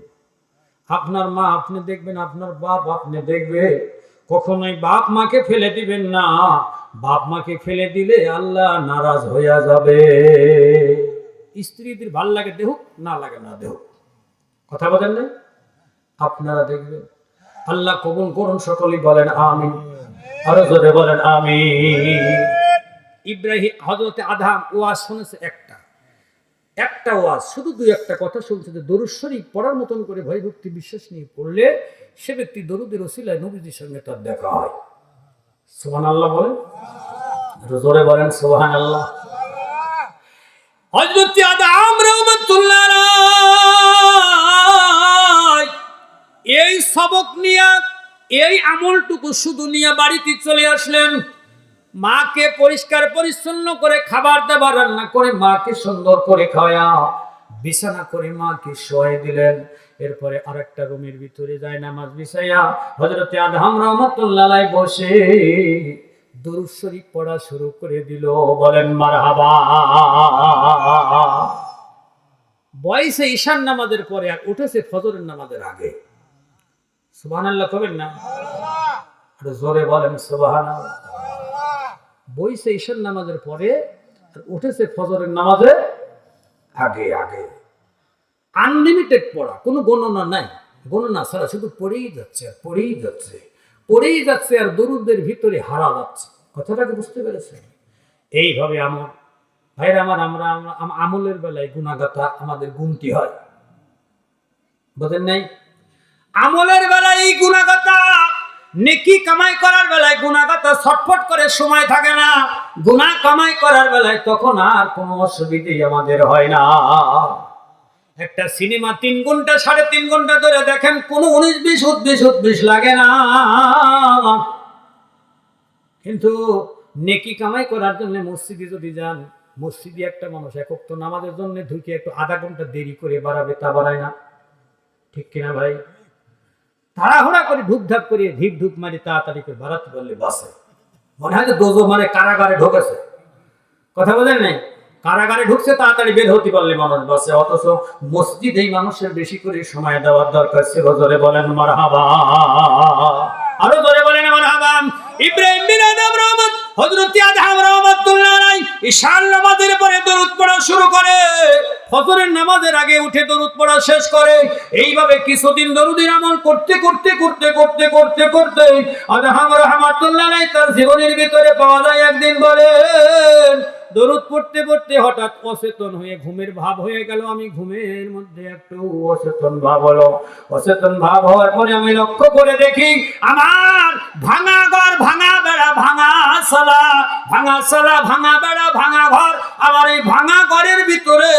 আপনার মা আপনি দেখবেন, আপনার বাপ আপনি দেখবে। কখনোই বাপ মাকে ফেলে দিবেন না, বাপ মাকে ফেলে দিলে আল্লাহ নারাজ হইয়া যাবে। স্ত্রীদের ভাল লাগে দেখুক, না লাগে না দেখুক, কথা বলেন না? আপনারা দেখবেন, আল্লাহ কবুল করুন, সকলেই বলেন আমিন, আরো জোরে বলেন আমিন। ইব্রাহিম হযরতে আদম ওয়াজ শুনেছে, একটা ওয়াজ, শুধু দুই একটা কথা শুনছে যে দরুদ শরীফ পড়ার মতন করে ভয় ভক্তি বিশ্বাস নিয়ে পড়লে সে ব্যক্তি দরুদের ওসিলায় নবীজির সঙ্গে তার দেখা হয়। সুবহানাল্লাহ বলেন, জোরে বলেন সুবহানাল্লাহ। হযরত আদম রাহমাতুল্লাহ আলাইহি এই সবক নিয়ে, এই আমলটুকু শুধু নিয়ে বাড়িতে চলে আসলেন। মাকে পরিষ্কার পরিচ্ছন্ন করে খাবার দাবার রান্না করে মাকে সুন্দর করে খাওয়া, বিছানা করে মাকে শোয়াই দিলেন। এরপরে আরেকটা রুমের ভিতরে যায় নামাজ বিছাইয়া হযরত আদম রাহমাতুল্লাহ আলাইহি বসে দরুদ শরীফ পড়া শুরু করে দিল। বলেন মারহাবা। বয়সে ঈশান নামাজের পরে আর উঠেছে ফজরের নামাজের আগে। সুবহানাল্লাহ কবেন না? আর জোরে বলেন সুবহানাল্লাহ। বইছে ঈশান নামাজের পরে আর উঠেছে ফজরের নামাজের আগে আগে। আনলিমিটেড পড়া, কোনো গণনা নাই, গণনা ছাড়া শুধু পড়েই যাচ্ছে আর পড়েই যাচ্ছে, পড়েই যাচ্ছে আর দরুদের ভিতরে হারা যাচ্ছে। কথাটাকে বুঝতে পেরেছেন? এইভাবে আমল ভাইরা আমার, আমরা আমলের বেলায় গুনাহগাতা আমাদের গুনতি হয়, বুঝেন নাই? আমলের বেলায় এই গুনাহগাতা, নেকি কামাই করার বেলায় গুনাহগাতা ছটফট করে সময় থাকে না, গুনাহ কামাই করার বেলায় তখন আর কোনো অসুবিধাই আমাদের হয় না। একটা সিনেমা 3 ঘন্টা 3.5 ঘন্টা ধরে দেখেন, কোনো 19-20 লাগে না। কিন্তু নেকি কামাই করার জন্য মসজিদে যদি যান, মসজিদে একটা মানুষ একক তো নামাজের জন্য ঢুকে একটু আধা ঘন্টা দেরি করে বাড়াবে, তা বাড়ায় না? ঠিক কিনা ভাই? তাড়াহুড়া করে ঢুকঢাক করে ঢিপ ঢুক মারি তাড়াতাড়ি করে বাড়াতে পারলে বাসে মনে হয় যে দোজো মানে কারাগারে ঢুকেছে। কথা বলেন নাই? কারাগারে ঢুকছে, তাড়াতাড়ি বের হতে পারলে মানুষ বাসে। অথচ মসজিদেই মানুষের বেশি করে সময় দেওয়ার দরকার ছিল। জোরে বলেন মারহাবা, আরো জোরে বলেন মারহাবা। ইব্রাহিম বিন আদম হযরত আদম রাহমাতুল্লাহ আলাইহি ঈশান নামাজের পরে দরুদ পড়া শুরু করে, ফজরের নামাজের আগে উঠে দরুদ পড়া শেষ করে। এইভাবে কিছুদিন দরুদের আমল করতে করতে করতে করতে করতে করতে আদম রাহমাতুল্লাহ আলাইহি তার জীবনের ভিতরে পাওয়া যায় একদিন বলেন দরুদ পড়তে পড়তে হঠাৎ অচেতন হয়ে ঘুমের ভাব হয়ে গেল। আমি ঘুমের মধ্যে একটু অচেতন ভাব হলো। অচেতন ভাব হওয়ার পরে আমি লক্ষ্য করে দেখি আমার ভাঙা ঘর, ভাঙা বেড়া, ভাঙা সালা, ভাঙা সালা, ভাঙা বেড়া, ভাঙা ঘর। আমার এই ভাঙা ঘরের ভিতরে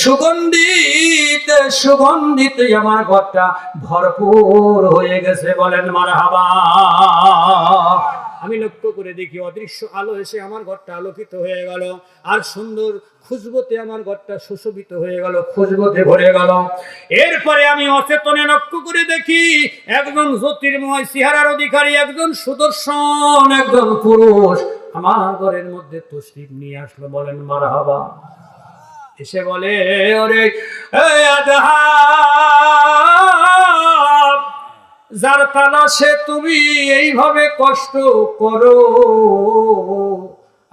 সুগন্ধিত সুগন্ধিত আমার ঘরটা ভরপুর হয়ে গেছে। বলেন মারহাবা, আমি লক্ষ্য করে দেখি অদৃশ্য আলো এসে আমার ঘরটা আলোকিত হয়ে গেল, আর সুন্দর খুশবুতে আমার ঘরটা সুশোভিত হয়ে গেল, খুশবুতে ভরে গেল। এরপরে আমি অচেতনে লক্ষ্য করে দেখি একজন জ্যোতির্ময় চেহারার অধিকারী, একজন সুদর্শন, একজন পুরুষ আমার ঘরের মধ্যে তশরিফ নিয়ে আসলো। বলেন মারহাবা। এসে বলে, ওরে আদহাব, যার তালাশে তুমি এইভাবে কষ্ট করো,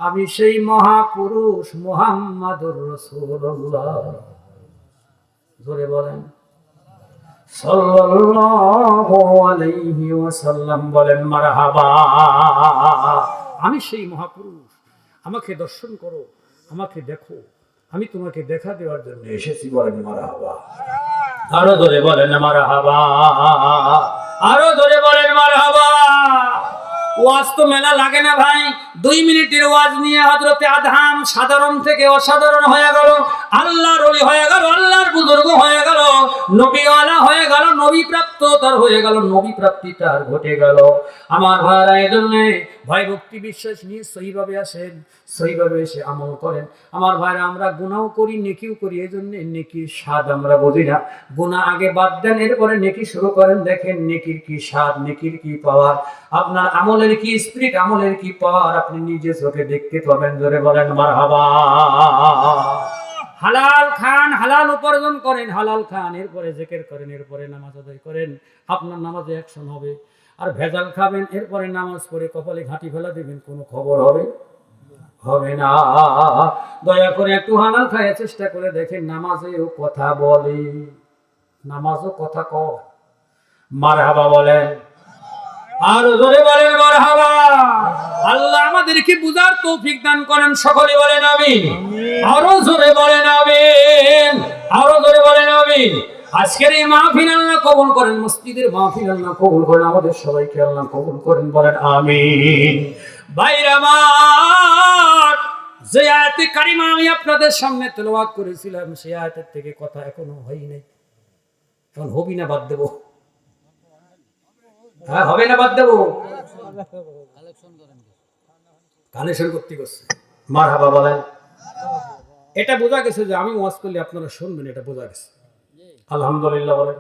আমি সেই মহাপুরুষ মুহাম্মাদুর রাসূলুল্লাহ। জোরে বলেন সাল্লাল্লাহু আলাইহি ওয়াসাল্লাম। বলেন মারহাবা। আমি সেই মহাপুরুষ, আমাকে দর্শন করো, আমাকে দেখো, আমি তোমাকে দেখা দেওয়ার জন্য এসেছি। বলেন মারহাবা। আরো ধরে বলেন মারহাবা, আরো ধরে বলেন মারহাবা। ওয়াজ তো মেলা লাগে না ভাই, 2 মিনিটের ওয়াজ নিয়ে হযরতে আদহাম সাধারণ থেকে অসাধারণ হয়ে গেল, আল্লাহর ওলি হয়ে গেল, আল্লাহর বুজুর্গ হয়ে গেল, নবীওয়ালা হয়ে গেল, নবী প্রাপ্ত তার হয়ে গেল, নবী প্রাপ্তি তার ঘটে গেল। আমার ভাইরা, এজন্য ভয় ভক্তি বিশ্বাস নিয়ে সহিভাবে আসেন, সহিভাবে এসে আমল করেন। আমার ভাইরা, আমরা গুনাহও করি, নেকিও করি, এজন্য নেকির স্বাদ আমরা বুঝি না। গুনাহ আগে বাদ দেন, এরপরে নেকি শুরু করেন, দেখেন নেকির কি স্বাদ, নেকির কি পাওয়ার, আপনার আমলের কি স্পিরিট, আমলের কি পাওয়ার আপনি নিজে চোখে দেখতে পাবেন। জোরে বলেন মারহাবা। হালাল খান, হালাল উপার্জন করেন, হালাল খান, এরপরে জিকির করেন, এরপরে নামাজ আদায় করেন, আপনার নামাজে অ্যাকশন হবে। আর ভেজাল খাবেন, এরপরে নামাজ পড়ে কপালে ঘাঁটি ফেলা দিবেন, কোনো খবর হবে হবে না। দয়া করে একটু হালাল খাওয়ার চেষ্টা করে দেখেন, নামাজেও কথা বলে, নামাজও কথা কয়। মারহাবা বলেন, আর জোরে বলেন মারহাবা। আল্লাহ আমাদেরকে বুঝার তৌফিক দান করেন, সকলে বলেন আমিন। আরো জোরে বলেন আমিন, আরো জোরে বলেন আমিন। আজকের এই মাহফিল আল্লাহ কবুল করেন, মসজিদের মাহফিল আল্লাহ কবুল করেন, আমাদের সবাইকে আল্লাহ কবুল করেন। বলেন আমিন। ভাইরা আমার, যে আয়াতে কারিমা আমি আপনাদের সামনে তেলাওয়াত করেছিলাম, সেই আয়াতের থেকে কথা এখনো হয় নাই। এখন হবি না বাদ দেবো? হ্যাঁ, হবে না বাদ দেবো? কালেকশন করতে করছে। মারহাবা বলেন। এটা বোঝা গেছে যে আমি ওয়াজ করলে আপনারা শুনবেন, এটা বোঝা গেছে। আলহামদুলিল্লাহ বলেন।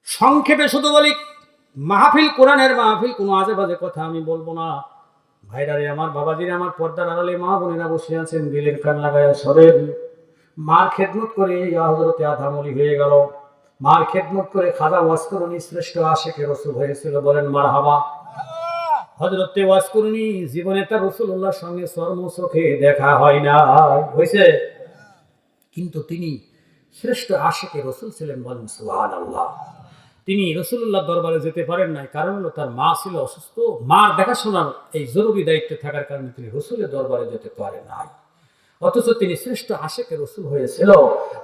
সংক্ষেপে শুধু বলি, মাহফিল কোরআনের মাহফিল, কোনো আজে বাজে কথা আমি বলবো না। ভাইরারে আমার, বাবাজিরা আমার, পর্দার আড়ালে মা বোনেরা বসে আছেন, দিলের কান লাগায়া সরেন। মার খেদমত করে হযরতে আদহাম ওলি হয়ে গেল, মার খেদমত করে খাজা ওয়াসকরণী শ্রেষ্ঠ আশিকে রাসূল হয়েছিল। বলেন মারহাবা। হযরতে ওয়াসকরণী জীবনে তার রাসূলুল্লাহর সঙ্গে চর্ম চোখে দেখা হয় না, হয়েছে, কিন্তু তিনি শ্রেষ্ঠ আশিকে রাসূল ছিলেন। বলেন সুবহানাল্লাহ। তিনি রাসূলুল্লাহর দরবারে যেতে পারেন নাই, কারণ হলো তার মা ছিল অসুস্থ। মার দেখাশোনার এই জরুরি দায়িত্বে থাকার কারণে তিনি রাসূলের দরবারে যেতে পারেন নাই, অথচ তিনি শ্রেষ্ঠ আশিকে রাসূল হয়েছিল।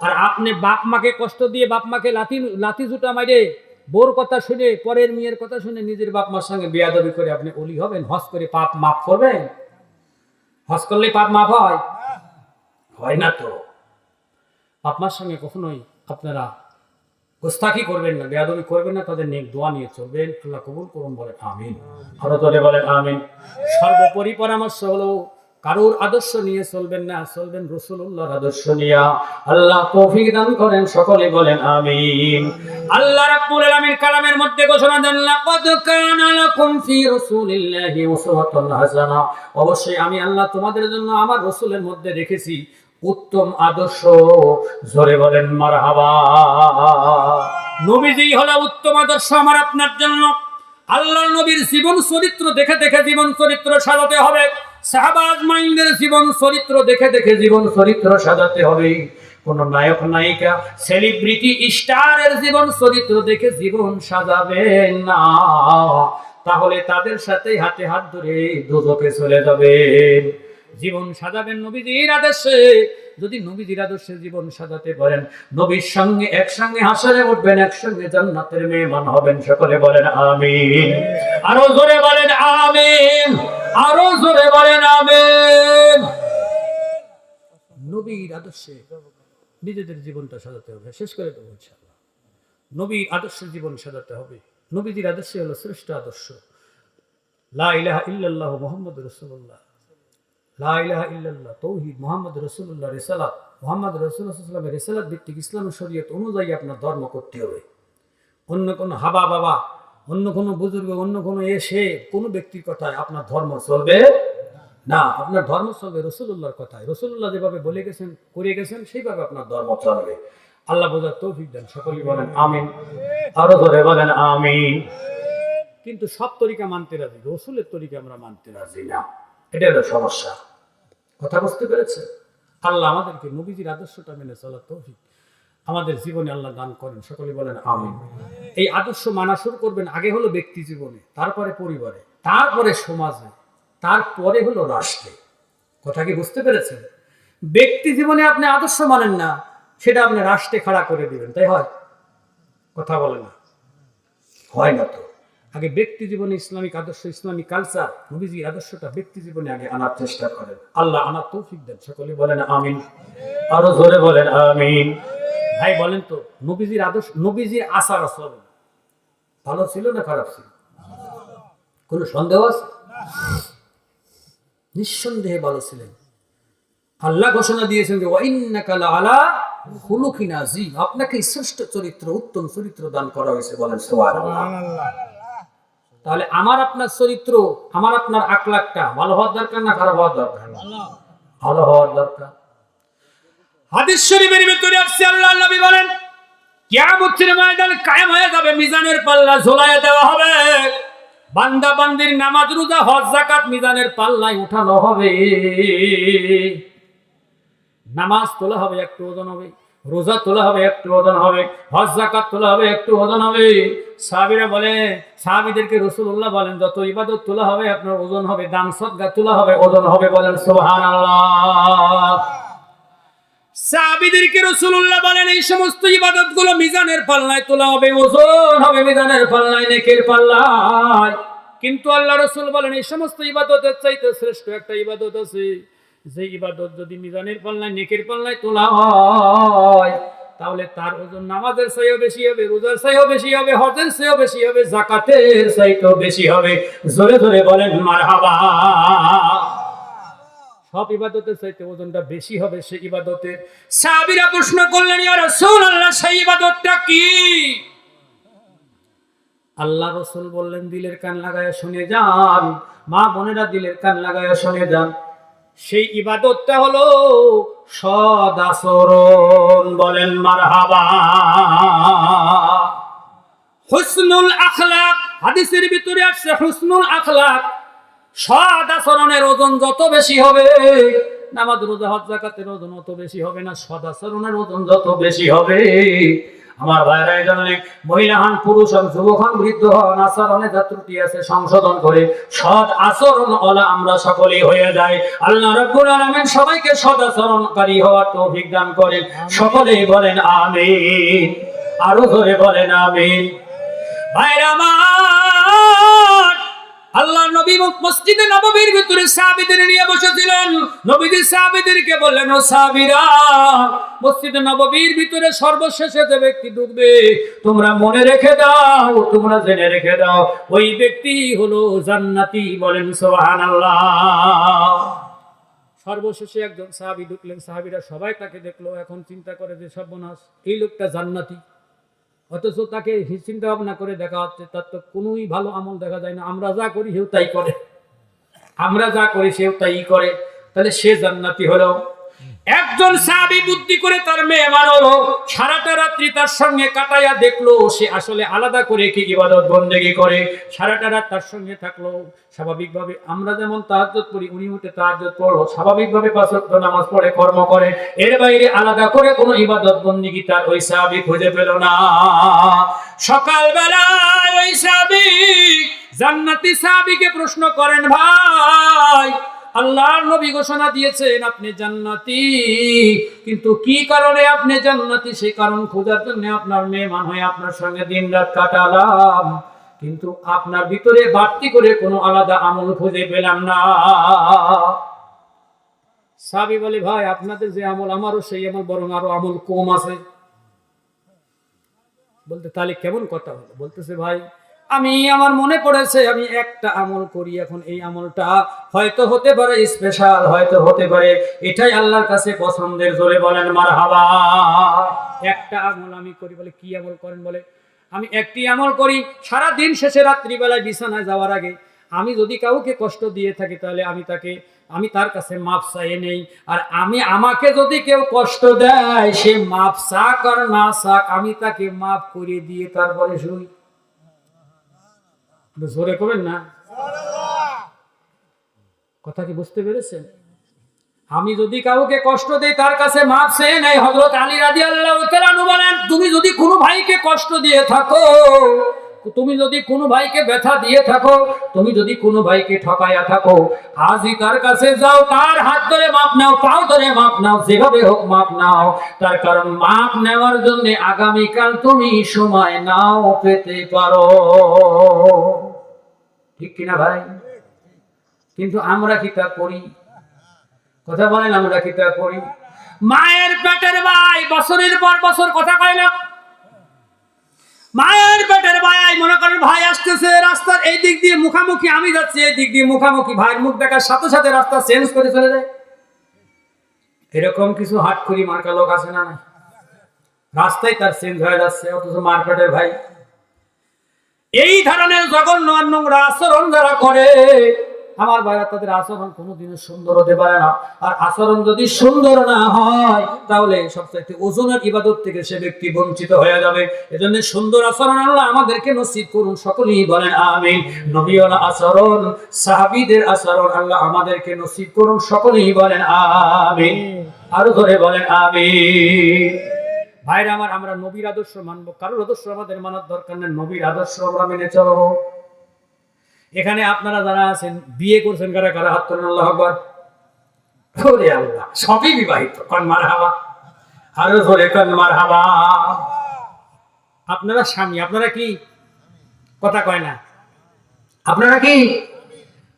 আর আপনি বাপ মাকে কষ্ট দিয়ে, বাপ মাকে লাথি জুতা মাইরে, বোর কথা শুনে, পরের মেয়ের কথা শুনে নিজের বাপ মার সঙ্গে বেয়াদবি করে আপনি ওলি হবেন? হজ করে পাপ মাফ করবেন? হজ করলে পাপ মাফ হয়? হয় না তো। বাপ মার সঙ্গে কখনোই আপনারা গোস্তাখি করবেন না, বেয়াদবি করবেন না, তাদের নেক দোয়া নিয়ে চলবেন। আল্লাহ কবুল করুন। বলেন আমিন। আরো জোরে বলেন আমিন। সর্বোপরি পরামর্শ হলো, কারোর আদর্শ নিয়ে চলবেন না, চলবেন রাসূলুল্লাহর আদর্শ নিয়ে। আল্লাহ তৌফিক দান করেন, সকলে বলেন আমিন। আল্লাহ রাব্বুল আলামিন কালামের মধ্যে ঘোষণা দেন, লাকাদ কানা লাকুম ফি রাসূলিল্লাহি উসওয়াতুন হাসানা। অবশ্যই আমি আল্লাহ তোমাদের জন্য আমার রাসূলের মধ্যে রেখেছি উত্তম আদর্শ। জোরে বলেন মারহাবা। নবীজি হলো উত্তম আদর্শ আমার আপনার জন্য। আল্লাহর নবীর জীবন চরিত্র দেখে দেখে জীবন চরিত্র সাজাতে হবে। সাহাবা আজমাইনদের জীবন চরিত্র দেখে দেখে জীবন চরিত্র সাজাতে হবে। কোন নায়ক নায়িকা, সেলিব্রিটি, স্টারের জীবন চরিত্র দেখে জীবন সাজাবেন না, তাহলে তাদের সাথে হাতে হাত ধরে দোজখে চলে যাবেন। জীবন সাজাবেন নবীজির আদর্শে। যদি নবীজির আদর্শে জীবন সাজাতে পারেন, নবীর সঙ্গে একসঙ্গে হাসরে উঠবেন, একসঙ্গে জান্নাতের মেহমান হবেন। সকলে বলেন আমিন। আরো জোরে বলেন আমিন, আরো জোরে বলেন আমিন। নবীর আদর্শে নিজেদের জীবনটা সাজাতে হবে। শেষ করে দেবো ইনশাআল্লাহ। নবীর আদর্শে জীবন সাজাতে হবে। নবীজির আদর্শে হলো শ্রেষ্ঠ আদর্শ। লা ইলাহা ইল্লাল্লাহ মুহাম্মাদুর রাসূলুল্লাহ, লা ইলাহা ইল্লাল্লাহ তাওহীদ, মুহাম্মাদুর রাসূলুল্লাহ রিসালাত, মুহাম্মদ রাসূলুল্লাহ সাল্লাল্লাহু আলাইহি ওয়াসাল্লামের রিসালাত ভিত্তিক ইসলামের শরীয়ত অনুযায়ী আপনার ধর্ম করতে হবে। অন্য কোনো হাবা বাবা, অন্য কোনো বুজুর্গ, অন্য কোনো এসে কোনো ব্যক্তির কথায় আপনার ধর্ম চলবে না। আপনার ধর্ম চলবে রাসূলুল্লাহর কথায়। রাসূলুল্লাহ যেভাবে বলে গেছেন, করে গেছেন, সেইভাবে আপনার ধর্ম চলবে। আল্লাহ বোঝার তৌফিক দেন। সকলেই বলেন আমিন, আরো ধরে বলেন আমিন। কিন্তু সব তরিকা মানতে রাজি, রসুলের তরিকা আমরা মানতে রাজি না। এটা হলো সমস্যা। কথা বুঝতে পেরেছেন? আল্লাহ আমাদেরকে নবীজির আদর্শটা মেনে চলার তৌফিক আমাদের জীবনে আল্লাহ দান করেন। সকলে বলেন আমিন। এই আদর্শ মানা শুরু করবেন আগে হলো ব্যক্তি জীবনে, তারপরে পরিবারে, তারপরে সমাজে, তারপরে হলো রাষ্ট্রে। কথা কি বুঝতে পেরেছেন? ব্যক্তি জীবনে আপনি আদর্শ মানেন না, সেটা আপনি রাষ্ট্রে খাড়া করে দিবেন, তাই হয়? কথা বলে না, হয় না তো। আগে ব্যক্তি জীবনে ইসলামিক আদর্শ, ইসলামিক কালচার, নবীজির আদর্শটা ব্যক্তি জীবনে আগে আনার চেষ্টা করেন। আল্লাহ আনার তৌফিক দেন। সকলে বলেন আমিন, আরো জোরে বলেন আমিন। ভাই বলেন তো, নবীজির আদর্শ, নবীজির আচার আচরণ ভালো ছিল না খারাপ ছিল? কোনো সন্দেহ আছে? নিঃসন্দেহে ভালো ছিলেন। আল্লাহ ঘোষণা দিয়েছেন যে ওয়াইন্নাকা লাআলা খুলুকিন আযীম, আপনাকে শ্রেষ্ঠ চরিত্র, উত্তম চরিত্র দান করা হয়েছে। বলেন সুবহানাল্লাহ। তাহলে আমার আপনার চরিত্র, আমার আপনার আখলাকটা ভালো হওয়ার দরকার না খারাপ হওয়ার দরকার? ভালো হওয়ার দরকার। হাদিস শরীফের ভিতরে আসছে আল্লাহর নবী বলেন কিয়ামতের ময়দান কায়েম হয়ে যাবে, মিজানের পাল্লা ঝোলায় দেওয়া হবে, বান্দা বান্দির নামাজ রোজা হজ যাকাত মিজানের পাল্লায় উঠানো হবে। নামাজ তোলা হবে, একটু ওজন হবে, রোজা তোলা হবে, একটু ওজন হবে, হজ যাকাত তোলা হবে, একটু ওজন হবে। সাহাবীরা বলে, সাহাবীদেরকে রাসূলুল্লাহ বলেন যত ইবাদত তোলা হবে আপনার ওজন হবে, দান সদকা তোলা হবে, ওজন হবে। বলেন সুবহানাল্লাহ। সাহাবীদেরকে রাসূলুল্লাহ বলেন এই সমস্ত ইবাদতগুলো মিজানের পাল্লায় তোলা হবে, ওজন হবে মিজানের পাল্লায়, নেকির পাল্লায়। কিন্তু আল্লাহ রাসূল বলেন এই সমস্ত ইবাদতের চাইতে শ্রেষ্ঠ একটা ইবাদত আছে, যে ইবাদত যদি মিজানের পাল্লায়, নেকির পাল্লায় তোলা হয় তাহলে তার ওজন নামাজের চেয়েও বেশি হবে, রোজার চেয়েও বেশি হবে, হজের চেয়েও বেশি হবে, যাকাতের চাইতেও বেশি হবে। জোরে জোরে বলেন মারহাবা। সব ইবাদতের চাইতে ওজনটা বেশি হবে সেই ইবাদতের। সাহাবীরা প্রশ্ন করলেন ইয়া রাসূলুল্লাহ সেই ইবাদতটা কি? আল্লাহ রাসূল বললেন দিলের কান লাগায়া শুনে যান, মা বোনেরা দিলের কান লাগায়া শুনে যান, সেই ইবাদতটা হলো সৎ আচরণ। বলেন মারহাবা। হুসনুল আখলাক, হাদিসের ভিতরে আসছে হুসনুল আখলাক, সৎ আচরণের ওজন যত বেশি হবে, নামাজ রোজা হজ যাকাতের ওজন অত বেশি হবে না, সৎ আচরণের ওজন যত বেশি হবে। আমার ভাইরা এই জন্য মহিলা হন, পুরুষ হন, যুবক হন, বৃদ্ধ হন, আচরণে যা ত্রুটি আছে সংশোধন করে সৎ আচরণ ওলা আমরা সকলেই হয়ে যাই। আল্লাহ রাব্বুল আলামিন সবাইকে সৎ আচরণকারী হওয়ার তৌফিক দান করেন। সকলেই বলেন আমিন, আরো ধরে বলেন আমিন। ভাইরা আমার, আল্লাহ নবী মসজিদে নববীর ভিতরে সাহাবীদের নিয়ে বসেছিলেন। নবীজি সাহাবীদেরকে বললেন ও সাহাবীরা, মসজিদে নববীর ভিতরে সর্বশেষে যে ব্যক্তি ঢুকবে তোমরা মনে রেখে দাও, তোমরা জেনে রেখে দাও, ওই ব্যক্তি হলো জান্নাতি। বলেন সুবহানাল্লাহ। সর্বশেষে একজন সাহাবী ঢুকলেন, সাহাবীরা সবাই তাকে দেখলো, এখন চিন্তা করে যে সর্বনাশ, এই লোকটা জান্নাতি, অথচ তাকে চিন্তা ভাবনা করে দেখা হচ্ছে তার তো কোনোই ভালো আমল দেখা যায় না, আমরা যা করি সেও তাই করে, আমরা যা করি সেও তাই করে, তাহলে সে জান্নাতি হলো। একজন সাহাবী বুদ্ধি করে তার মেয়ে বানালো, সারাটা রাত্রি তার সঙ্গে কাটাইয়া দেখলো সে আসলে আলাদা করে কি ইবাদত বন্দেগী করে, সারাটা রাত তার সঙ্গে থাকলো। স্বাভাবিকভাবে আমরা যেমন তাহাজ্জুদ পড়ি, উনি উঠে তাহাজ্জুদ পড়লো, স্বাভাবিকভাবে ৫ ওয়াক্ত নামাজ পড়ে কর্ম করে, এর বাইরে আলাদা করে কোনো ইবাদত বন্দেগী তার ওই সাহাবী খুঁজে পেল না। সকালবেলায় ওই সাহাবী জান্নাতি সাহাবীকে প্রশ্ন করেন, ভাই আল্লাহর নবী ঘোষণা দিয়েছেন আপনি জান্নাতি, কিন্তু কি কারণে আপনি জান্নাতি সেই কারণ খোঁজার জন্য আপনার মেহমান হয়ে আপনার সঙ্গে দিনরাত কাটালাম, কিন্তু আপনার ভিতরে বাড়তি করে কোনো আলাদা আমল খুঁজে পেলাম না। সাহাবী বলে, ভাই আপনাদের যে আমল আমারও সেই আমল, বরং আরো আমল কম আছে। বলতে তাহলে কেমন কথা হলো? বলতেছে, ভাই আমি আমার মনে পড়েছে আমি একটা আমল করি, এখন এই আমলটা হয়তো হতে পারে স্পেশাল, হয়তো হতে পারে এটাই আল্লাহর কাছে পছন্দের। জোরে বলেন মারহাবা। একটা আমল আমি করি। বলে কি আমল করেন? বলে আমি একটি আমল করি, সারা দিন শেষে রাত্রিবেলায় বিছানায় যাওয়ার আগে আমি যদি কাউকে কষ্ট দিয়ে থাকি তাহলে আমি তার কাছে মাপ চাইয়ে নেই। আর আমাকে যদি কেউ কষ্ট দেয়, সে মাপ চাক আর না চাক, আমি তাকে মাপ করে দিয়ে তারপরে শুই। জোরে করবেন না, কথা কি বুঝতে পেরেছেন? আমি যদি কাউকে কষ্ট দেই তার কাছে মাপ চেয়ে নেই। হযরত আলী রাদিয়াল্লাহু তাআলা আনহু বলেন, তুমি যদি কোনো ভাইকে কষ্ট দিয়ে থাকো, তুমি যদি কোনো ভাইকে ব্যথা দিয়ে থাকো, তুমি যদি কোনো ভাইকে ঠকায়া থাকো, আজই তার কাছে যাও, তার হাত ধরে মাপ নাও, পাও ধরে মাপ নাও, যেভাবে হোক মাপ নাও। তার কারণ মাপ নেওয়ার জন্য আগামীকাল তুমি সময় নাও পেতে পারো। ঠিক কিনা ভাই? কিন্তু আমরা কি তা করি? কথা বলেন, আমরা কি তা করি? মায়ের পেটের ভাই বছরের পর বছর কথা কয় না। মায়ের পেটের ভাই, মনে করেন ভাই আসতেছে রাস্তার এই দিক দিয়ে মুখামুখি, আমি যাচ্ছি এই দিক দিয়ে মুখামুখি, ভাইয়ের মুখ দেখার সাথে সাথে রাস্তা চেঞ্জ করে চলে যায়। এরকম কিছু হাটখড়ি মার্কা লোক আছে না? রাস্তায় তার চেঞ্জ হয়ে যাচ্ছে, অথচ মার পেটের ভাই। এই ধরনের জঘন্য নোংরা আচরণ যারা করে, আমার ভাইরা, তাদের আচরণ কোনোদিনও সুন্দর হতে পারে না। আর আচরণ যদি সুন্দর না হয়, তাহলে সবচাইতে ওজনের ইবাদত থেকে সে ব্যক্তি বঞ্চিত হয়ে যাবে। এজন্য সুন্দর আচরণ আল্লাহ আমাদেরকে নসিব করুন, সকলেই বলেন আমিন। নবীওয়ালা আচরণ, সাহাবীদের আচরণ আল্লাহ আমাদেরকে নসিব করুন, সকলেই বলেন আমিন। আরো ধরে বলেন আমিন। ভাইরা আমার, আমরা নবীর আদর্শ মানবো, কারোর আদর্শ আমাদের মানার দরকার নেই, নবীর আদর্শ আমরা মেনে চলবো। এখানে আপনারা যারা আছেন, বিয়ে করছেন কারা কারা? হাত তোলেন, আল্লাহু আকবার। ওরে আল্লাহ, সবই বিবাহিত, কোন মারহাবা। আরো জোরে কোন মারহাবা। আপনারা স্বামী, আপনারা কি? কথা কয় না। আপনারা কি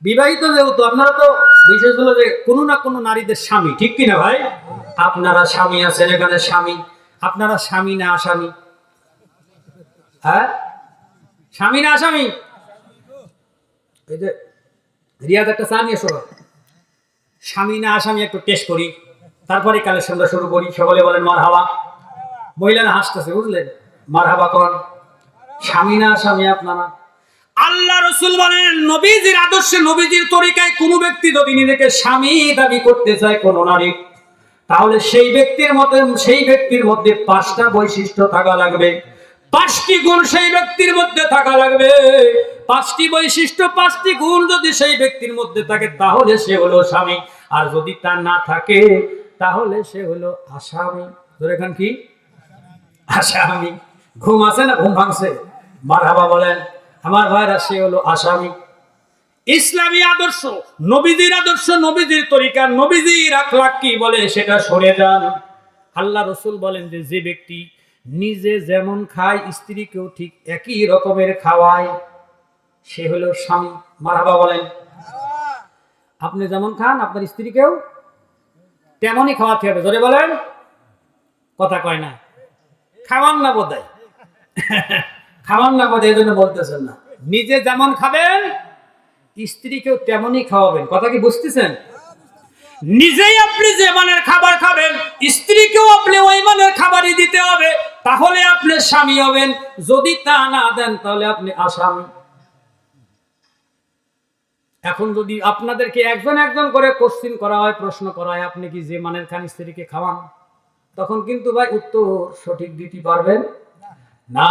বিবাহিত? যেহেতু আপনারা তো বিশেষ হলো যে কোনো না কোনো নারীদের স্বামী, ঠিক কিনা ভাই? আপনারা স্বামী আছেন এখানে, স্বামী। আপনারা স্বামী না আসামি? হ্যাঁ, স্বামী না আসামি? এই যে রিয়াদ একটা চা নিয়ে এসো। স্বামী না আসামি একটু টেস্ট করি, তারপরে কালেকশনটা শুরু করি। সকলে বলেন মারহাবা। মহিলারা হাসতেছে, বুঝলেন? মারহাবা কোন? স্বামী না আসামি আপনারা? আল্লাহ রাসূল বলেন, নবীজির আদর্শে, নবীজির তরিকায় কোনো ব্যক্তি যদি নিজেকে স্বামী দাবি করতে চায় কোন নারী, তাহলে সেই ব্যক্তির মধ্যে 5টা বৈশিষ্ট্য থাকা লাগবে, 5টি গুণ সেই ব্যক্তির মধ্যে থাকা লাগবে। 5টি বৈশিষ্ট্য, 5টি গুণ যদি সেই ব্যক্তির মধ্যে থাকে, তাহলে সে হলো স্বামী। আর যদি তা না থাকে, তাহলে সে হলো আসামি। ধরে খান কি? আসামি। ঘুম আছে না ঘুম ভাঙছে? মারহাবা বলেন আমার ভাইরা, সে হলো আসামি। ইসলামী আদর্শ, নবীজির আদর্শ, নবীজির তরিকা, নবীজির আখলাক কি বলে সেটা সরে যান। আল্লাহ রাসূল বলেন যে ব্যক্তি নিজে যেমন খায়, স্ত্রীকেও ঠিক একই রকমের খাওয়ায়, সে হলো স্বামী। মারহাবা বলেন। আপনি যেমন খান, আপনার স্ত্রীকেও তেমনই খাওয়াতে হবে। ধরে বলেন, কথা কয় না। খাওয়ান না বোধহয়, খাওয়ান না বোধহয়, এই জন্য বলতেছেন না। নিজে যেমন খাবেন, স্ত্রীকেও তেমনই খাওয়াবেন। কথা কি বুঝতেছেন? নিজেই আপনি যে মানের খাবার খাবেন, স্ত্রীকেও আপনি ওই মানের খাবারই দিতে হবে, তাহলে আপনি স্বামী হবেন। যদি তা না দেন, তাহলে আপনি আসামি। এখন যদি আপনাদেরকে একজন একজন করে কোশ্চিন করা হয়, প্রশ্ন করা হয়, আপনি কি যে মানের খান স্ত্রীকে খাওয়ান, তখন কিন্তু ভাই উত্তর সঠিক দিতে পারবেন না।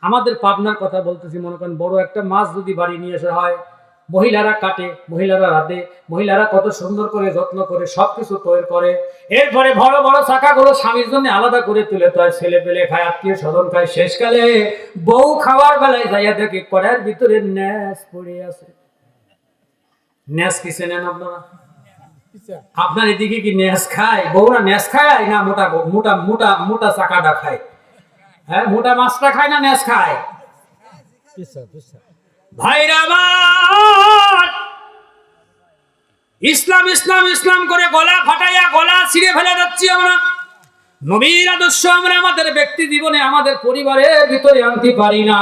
আমাদের পাবনার কথা বলতেছি, মনে করেন বড় একটা মাছ যদি বাড়ি নিয়ে আসা হয়, মহিলারা কাটে, মহিলারা রাঁধে, মহিলারা কত সুন্দর করে যত্ন করে সবকিছু তৈরি করে। এরপরে বড় বড় চাকাগুলো স্বামীর জন্য আলাদা করে তুলে দেয়, ছেলে পেলে খায়, আত্মীয় স্বজন খায়। শেষকালে বউ খাওয়ার বেলায় যাইয়া দেখে কড়াইয়ের ভিতরে ন্যাস পড়ে আছে। ন্যাস কি চেনেন আপনারা? আপনার এদিকে কি ন্যাস খায়? বউরা ন্যাস খায় না মোটা মোটা মোটা মোটা চাকাটা খায়? হ্যাঁ, মোটা মাছটা খায় না ন্যাস খায়? ভাইরা আমার, ইসলাম ইসলাম ইসলাম করে গলা ফাটাইয়া গলা ছিঁড়ে ফেলে যাচ্ছি আমরা। নবীর আদর্শ আমরা আমাদের ব্যক্তি জীবনে আমাদের পরিবারের ভিতরে আনতে পারি না।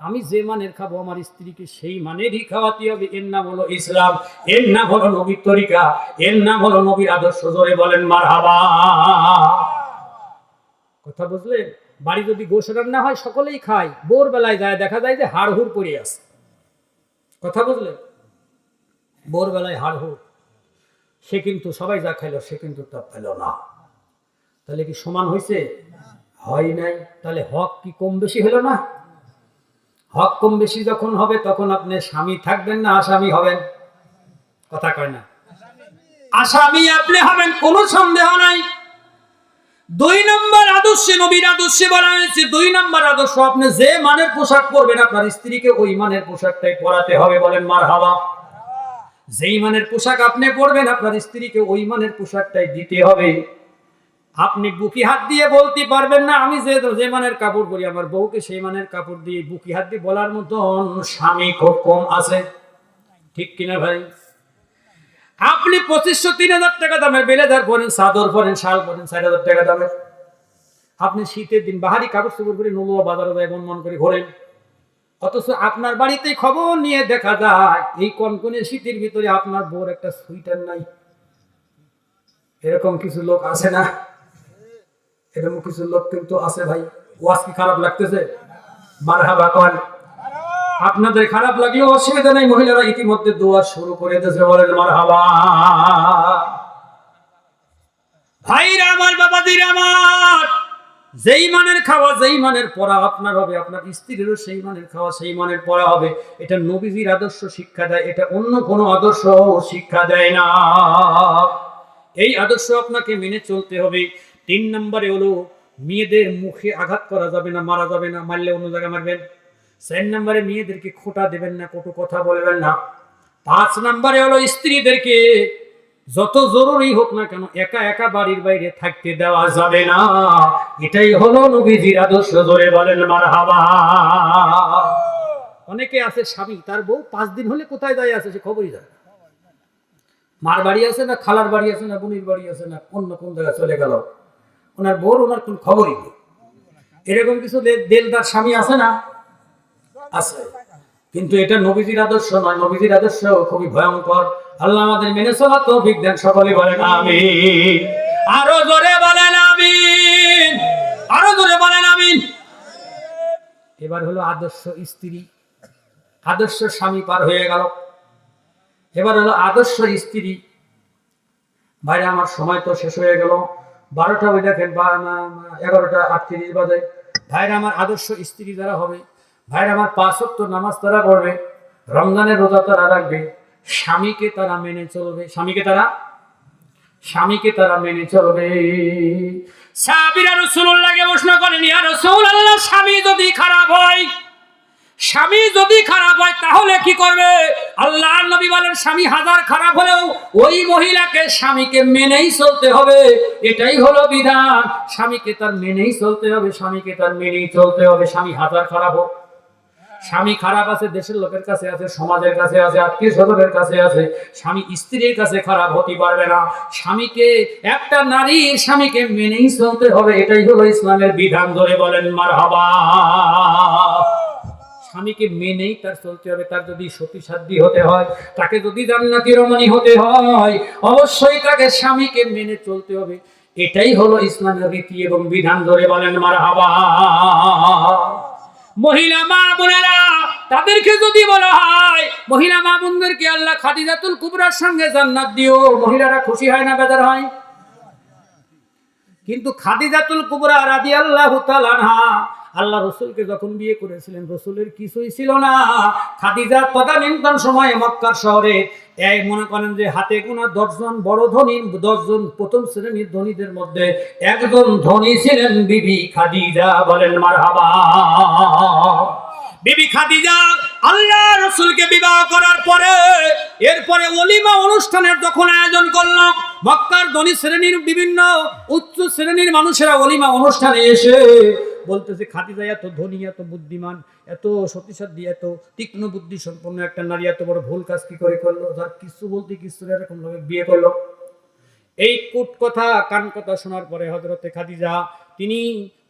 আমি যে মানের খাবো আমার স্ত্রীকে সেই মানেরই খাওয়াতে হবে। এর নাম হলো ইসলাম, এর নাম হলো নবীর তরিকা, এর নাম হলো নবীর আদর্শ। জোরে বলেন মারহাবা। কথা বুঝলেন? বাড়ি যদি গোশ রান্না হয় সকলেই খায়, ভোরবেলায় যায় দেখা যায় যে হাড়হুড় পড়ে আছে। কথা বুঝলেন? ভোরবেলায় হাড়হুড়, সে কিন্তু সবাই যা খাইলো সে কিন্তু তা পেল না। তাহলে কি সমান হয়েছে? হয় নাই। তাহলে হক কি কম বেশি হলো না? হক কম বেশি যখন হবে তখন আপনি স্বামী থাকবেন না আসামি হবেন? কথা কয় না? আসামি আপনি হবেন, কোনো সন্দেহ নাই। 2 নম্বর আদর্শে, নবীর আদর্শে বলা হয়েছে 2 নম্বর আদর্শ, আপনি যে মানের পোশাক পরবেন আপনার স্ত্রীকে ওই মানের পোশাকটাই পরাতে হবে। বলেন মারহাবা। যেই মানের পোশাক আপনি পরবেন আপনার স্ত্রীকে ওই মানের পোশাকটাই দিতে হবে। আপনি বুকি হাত দিয়ে বলতে পারবেন না আমি যে মানের কাপড় পরি আমার বউকে সেই মানের কাপড় দিয়ে বুকি হাত দিয়ে বলার মতন স্বামী খুব কম আছে। ঠিক কিনা ভাই? আপনি 2500-3000 টাকা দামের বেলেদার পরেন, চাদর পরেন, শাল পরেন 4000 টাকা দামের। আপনি শীতের দিন বাহারি কাপড় চোপড় করে নলুয়া বাজারে যায় মন করে ঘোরেন, অথচ আপনার বাড়িতে খবর নিয়ে দেখা যায় এই কনকনে শীতের ভিতরে আপনার বউর একটা সুইটার নাই। এরকম কিছু লোক আছে না? এরকম কিছু লোক কিন্তু আছে ভাই। ওয়াজ কি খারাপ লাগতেছে? মারহাবা কন। আপনাদের খারাপ লাগলেও অসুবিধা নেই, মহিলারা ইতিমধ্যে দোয়া শুরু করে দিয়েছে। বলেন মারহাবা। ভাইরা আমার, বাবাজিরা আমার, যেই মানের খাওয়া যেই মানের পড়া আপনার হবে, আপনার স্ত্রীরও সেই মানের খাওয়া সেই মানের পড়া হবে। এটা নবীজির আদর্শ শিক্ষা দেয়, এটা অন্য কোনো আদর্শ শিক্ষা দেয় না। এই আদর্শ আপনাকে মেনে চলতে হবে। 3 নম্বরে হলো মেয়েদের মুখে আঘাত করা যাবে না, মারা যাবে না, মারলে অন্য জায়গায় মারবেন। 4 নম্বরে মেয়েদেরকে খোঁটা দেবেন না, কটু কথা বলবেন না। 5 নম্বরে হলো স্ত্রীদেরকে যত জরুরি হোক না কেন একা একা বাড়ির বাইরে থাকতে দেওয়া যাবে না। এটাই হলো নবীজির আদর্শ। জোরে বলেন মারহাবা। অনেকে আছে স্বামী তার বউ 5 দিন হলে কোথায় যায় আছে সে খবরই যায়। মার বাড়ি আছে না, খালার বাড়ি আছে না, বোনের বাড়ি আছে না, অন্য কোন জায়গায় চলে গেল, ওনার বউর ওনার কোন খবরই নেই। এরকম কিছু দেলদার স্বামী আছে না? আছে। কিন্তু এটা নবীজির আদর্শ নয়। নবীজির আদর্শ খুবই ভয়ঙ্কর। আল্লাহ আমাদের মেনে চলা তৌফিক দেন। সকলে বলেন আমিন। আরো জোরে বলেন আমিন। আরো জোরে বলেন আমিন। এবার হলো আদর্শ স্ত্রী, আদর্শ স্বামী পার হয়ে গেল। এবার হলো আদর্শ স্ত্রী। ভাইরা আমার, সময় তো শেষ হয়ে গেল। 12টা ওই দেখেন 11টা 38 বাজে। ভাইরা আমার, আদর্শ স্ত্রী যারা হবে, ভাইরা আমার 5 ওয়াক্ত নামাজ তারা পড়বে, রমজানের রোজা তারা রাখবে, স্বামীকে তারা মেনে চলবে, স্বামীকে তারা মেনে চলবে। সাহাবীরা রাসূলুল্লাহকে প্রশ্ন করেন, ইয়া রাসূলুল্লাহ, স্বামী যদি খারাপ হয় তাহলে কি করবে? আল্লাহর নবী বলেন, স্বামী হাজার খারাপ হলেও ওই মহিলাকে স্বামীকে মেনেই চলতে হবে। এটাই হলো বিধান। স্বামীকে তার মেনেই চলতে হবে, স্বামীকে তার মেনেই চলতে হবে। স্বামী হাজার খারাপ হোক, স্বামী খারাপ আছে দেশের লোকের কাছে আছে, সমাজের কাছে আছে, আত্মীয় স্বজনের কাছে আছে, স্বামী স্ত্রীর কাছে খারাপ হতে পারবে না। স্বামীকে, একটা নারীর স্বামীকে মেনেই চলতে হবে। এটাই হলো ইসলামের বিধান। ধরে বলেন মারহাবা। স্বামীকে মেনেই তার চলতে হবে। তার যদি সতী সাধ্বী হতে হয়, তাকে যদি জান্নাতি রমণী হতে হয়, অবশ্যই তাকে স্বামীকে মেনে চলতে হবে। এটাই হলো ইসলামের রীতি এবং বিধান। ধরে বলেন মারহাবা। মহিলা মা বোনেরা, তাদেরকে যদি বলা হয়, মহিলা মা বোনদেরকে আল্লাহ খাদিজাতুল কুবরার সঙ্গে জান্নাত দিও, মহিলারা খুশি হয় না বেজার হয়? কিন্তু খাদিজাতুল কুবরা রাদিয়াল্লাহু তাআলা আনহা আল্লাহ রসুলকে যখন বিয়ে করেছিলেন, রসুলের কিছুই ছিল না। খাদিজা তদানীন্তন সময়ে মক্কার শহরে এই মনে করেন যে হাতে গোনা 10 জন বড় ধনী, 10 জন প্রথম শ্রেণীর ধনীদের মধ্যে একজন ধনী ছিলেন বিবি খাদিজা। বলেন মারহাবা। বিবি খাদিজা আল্লাহ রসুলকে বিবাহ করার পরে এরপরে ওলিমা অনুষ্ঠানের যখন আয়োজন করল, মক্কার ধনী শ্রেণীর বিভিন্ন উচ্চ শ্রেণীর মানুষেরা ওলিমা অনুষ্ঠানে এসে বলতেছে, খাদিজা এত ধনী, এত বুদ্ধিমান, এত সতীসাধ্য, এত তীক্ষ্ণ বুদ্ধি সম্পন্ন একটা নারী এত বড় ভুল কাজ কি করে করলো? যার কিছু বলতে কিছু এরকম লোক বিয়ে করলো। এই কূট কথা কান কথা শোনার পরে হযরতে খাদিজা তিনি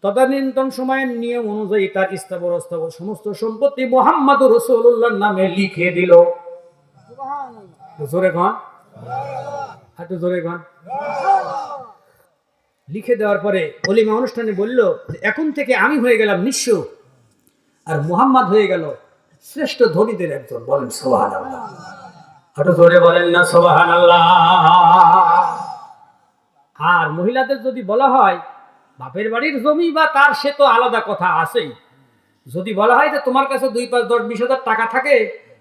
তদানীন্তন সময়ের নিয়ম অনুযায়ী তার স্থাবর অস্থাবর সমস্ত সম্পত্তি মুহাম্মদুর রাসূলুল্লাহর নামে লিখে দিল। জোরে গান, হাঁটু জোরে গান। লিখে দেওয়ার পরে অলিমা অনুষ্ঠানে বলল যে এখন থেকে আমি হয়ে গেলাম নিঃস্ব আর মুহাম্মদ হয়ে গেল শ্রেষ্ঠ ধনীদের একজন। বলেন সুবহানাল্লাহ, হাঁটু জোরে বলেন না সুবহানাল্লাহ। আর মহিলাদের যদি বলা হয় বাপের বাড়ির জমি বা তার সে তো আলাদা কথা আছেই, যদি বলা হয় যে তোমার কাছে 2, 5, 10, 20 হাজার টাকা থাকে,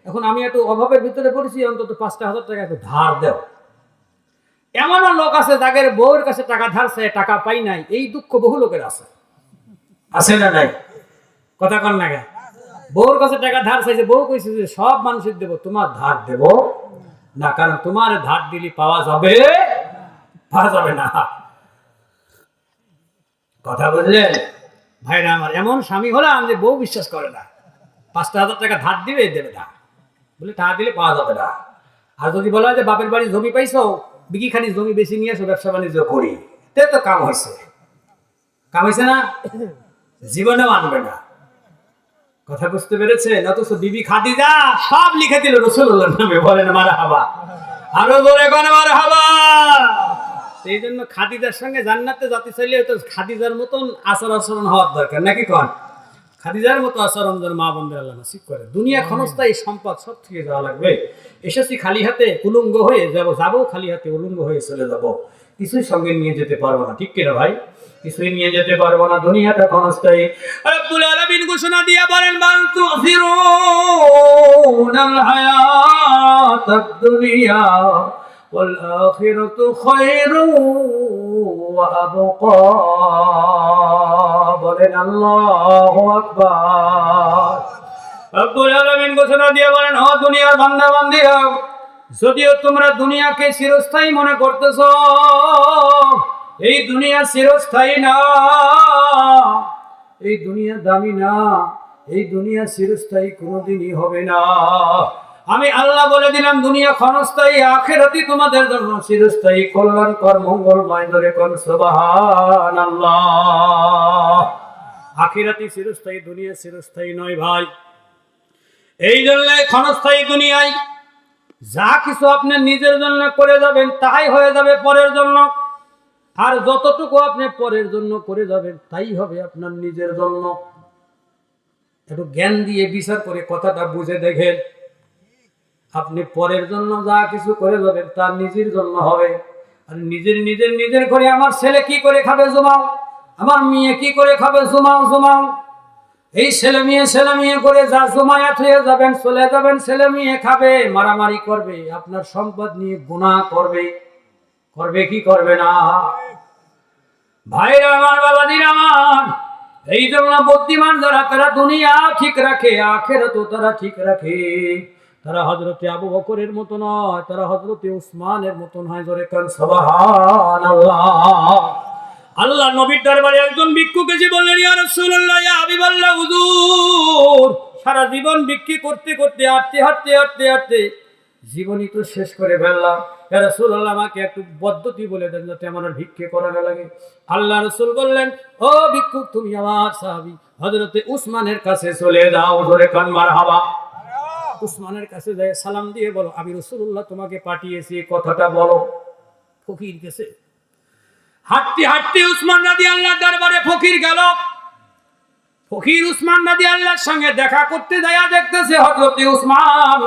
এখন আমি একটু অভাবের ভিতরে পড়েছি, অন্তত 5,000 টাকা একটু ধার দেও। এমনও লোক আছে যাদের বউয়ের কাছে টাকা ধারছে, টাকা পাই নাই, এই দুঃখ বহু লোকের আছে। আছে না নাই? কথা কন না, বউর কাছে টাকা ধার চাইছে, বউ কইছে যে সব মানুষের দেব, তোমার ধার দেব না, কারণ তোমার ধার দিলে পাওয়া যাবে না। কথা বুঝলেন ভাইরা আমার? এমন স্বামী হলাম যে বউ বিশ্বাস করে না, 5,000 টাকা ধার দিবে, দেবে না, বলে টাকা দিলে পাওয়া যাবে না। আর যদি বলা হয় যে বাপের বাড়ি জমি পাইছো, বিঘিখানি জমি বেশি নিয়ে এসো, ব্যবসা বাণিজ্য করি, তে তো কাম হয়েছে না, জীবনেও আনবে না। কথা বুঝতে পেরেছেন? অথচ বিবি খাদিজা সব লিখে দিল রাসূলুল্লাহর নামে। বলেন মারহাবা, আরো জোরে বলেন মারহাবা। এই জন্য খাদিজার সঙ্গে জান্নাতে যেতে চাইলে তো খাদিজার মতন আচরণ হওয়ার দরকার, নাকি কন? খাদিজার মতো আচরণ যেন মা বোনদের আল্লাহ নসিব করে। দুনিয়া ক্ষণস্থায়ী সম্পদ, সব থেকে যাওয়া লাগবে। এসেছি খালি হাতে উলঙ্গ হয়ে যাবো খালি হাতে উলঙ্গ হয়ে চলে যাব, কিছুই সঙ্গে নিয়ে যেতে পারবো না। ঠিক কিনা ভাই? কিছুই নিয়ে যেতে পারবো না, দুনিয়াটা ক্ষণস্থায়ী। রব্বুল আলামিন ঘোষণা দিয়ে বলেন বাল তুযিরুনাল হায়াতাদ দুনিয়া ওয়াল আখিরাতু খায়রুন ওয়া আবকা। বলেন আল্লাহু আকবার। রব্বুল আলামিন ঘোষণা দিয়ে বলেন, ও দুনিয়ার বান্দা বান্দীরা, যদিও তোমরা দুনিয়াকে চিরস্থায়ী মনে করতেছো, এই দুনিয়া চিরস্থায়ী না, এই দুনিয়া দামি না, এই দুনিয়া চিরস্থায়ী কোনোদিনই হবে না। আমি আল্লাহ বলে দিলাম দুনিয়া ক্ষণস্থায়ী, আখিরাতই তোমাদের জন্য চিরস্থায়ী, কল্যাণকর, মঙ্গলময়। ধরে কোন সুবহানাল্লাহ। আখিরাতই চিরস্থায়ী, দুনিয়া চিরস্থায়ী নয় ভাই। এই জন্য ক্ষণস্থায়ী দুনিয়ায় যা কিছু আপনি নিজের জন্য করে যাবেন তাই হয়ে যাবে পরের জন্য, আর যতটুকু আপনি পরের জন্য করে যাবেন তাই হবে আপনার নিজের জন্য। একটু জ্ঞান দিয়ে বিচার করে কথাটা বুঝে দেখেন, আপনি পরের জন্য যা কিছু করে যাবেন তার নিজের জন্য হবে। আর নিজের করে আমার ছেলে কি করে খাবে জমাও, আমার মেয়ে কি করে খাবে জমাও। এই ছেলে মেয়ে করে যা জমায়েত হয়ে যাবেন, চলে যাবেন, ছেলে মেয়ে খাবে, মারামারি করবে, আপনার সম্পদ নিয়ে গুনাহ করবে কি করবে না? ভাইরা আমার, বাবাজির আমার, এই জন্য বুদ্ধিমান যারা তারা দুনিয়া ঠিক রাখে, আখিরাতও তারা ঠিক রাখে। তারা হযরতে আবু বকরের মতো নয়, তারা হযরতে উসমানের মতো নয়। জোরে কান সুবহানাল্লাহ। আল্লাহ নবীর দরবারে একজন ভিক্ষুক এসে বললেন, ইয়া রাসূলুল্লাহ, ইয়া হাবিবাল্লাহ, হুজুর, সারা জীবন বিক্রি করতে হাঁটতে জীবনই তো শেষ করে ফেললাম। ইয়া রাসূলুল্লাহ, আমাকে একটু পদ্ধতি বলে দেন যাতে আমার ভিক্ষে করা না লাগে। আল্লাহ রাসূল বললেন, ও ভিক্ষুক, তুমি আমার সাহাবী হযরতে উসমানের কাছে চলে যাও। জোরে কান মারহাবা। উসমানের কাছে যায়, সালাম দিয়ে বলো, আমি রাসূলুল্লাহ তোমাকে পাঠিয়েছি, কথাটা বলো। ফকির গেছে, হাঁটতে উসমান রাদিয়াল্লাহু দরবারে ফকির গেল। ফকির উসমান রাদিয়াল্লাহর সঙ্গে দেখা করতে যায়, দেখতেছে হযরতে উসমান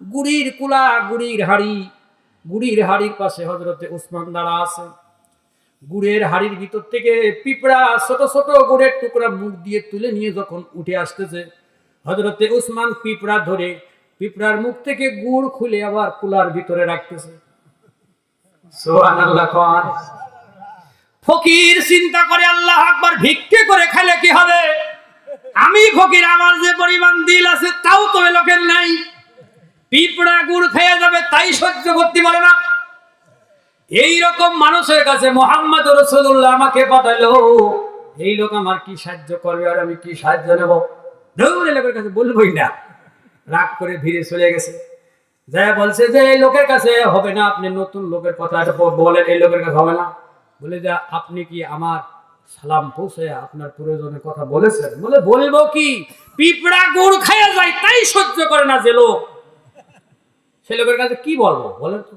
গুড়ির কুলা, গুড়ির হাড়ির পাশে হযরতে উসমান দাঁড়া আছে। গুড়ের হাড়ির ভিতর থেকে পিঁপড়া ছোট ছোট গুড়ের টুকরা মুখ দিয়ে তুলে নিয়ে যখন উঠে আসতেছে, হযরতে উসমান পিঁপড়া ধরে পিঁপড়ার মুখ থেকে গুড় খুলে আবার কুলার ভিতরে রাখতেছে। সুবহানাল্লাহ। ফকির চিন্তা করে, আল্লাহ আকবার, ভিক্ষে করে খেলে কি হবে? আমি ফকির, আমার যে পরিমাণ দিল আছে তাও তো লোকের নাই, পিঁপড়া গুড় খেয়ে যাবে তাই সহ্য করতে পারে না। এইরকম মানুষের কাছে মুহাম্মদ রাসূলুল্লাহ আমাকে পাঠালো, এই লোক আমার কি সাহায্য করবে আর আমি কি সাহায্য নেব? দৌড়ে লোকের কাছে বলবই না, রাগ করে ভিড়ে চলে গেছে। যাই বলছে যে এই লোকের কাছে হবে না, আপনি নতুন লোকের কথা বলেন, এই লোকের কাছে হবে না। বলে যে আপনি কি আমার সালাম পৌঁছে আপনার প্রয়োজনের কথা বলেছেন? বলে বলবো কি, পিঁপড়া গুড় খাইয়া যায় তাই সহ্য করে না যে লোক, সে লোকের কাছে কি বলবো বলেন তো?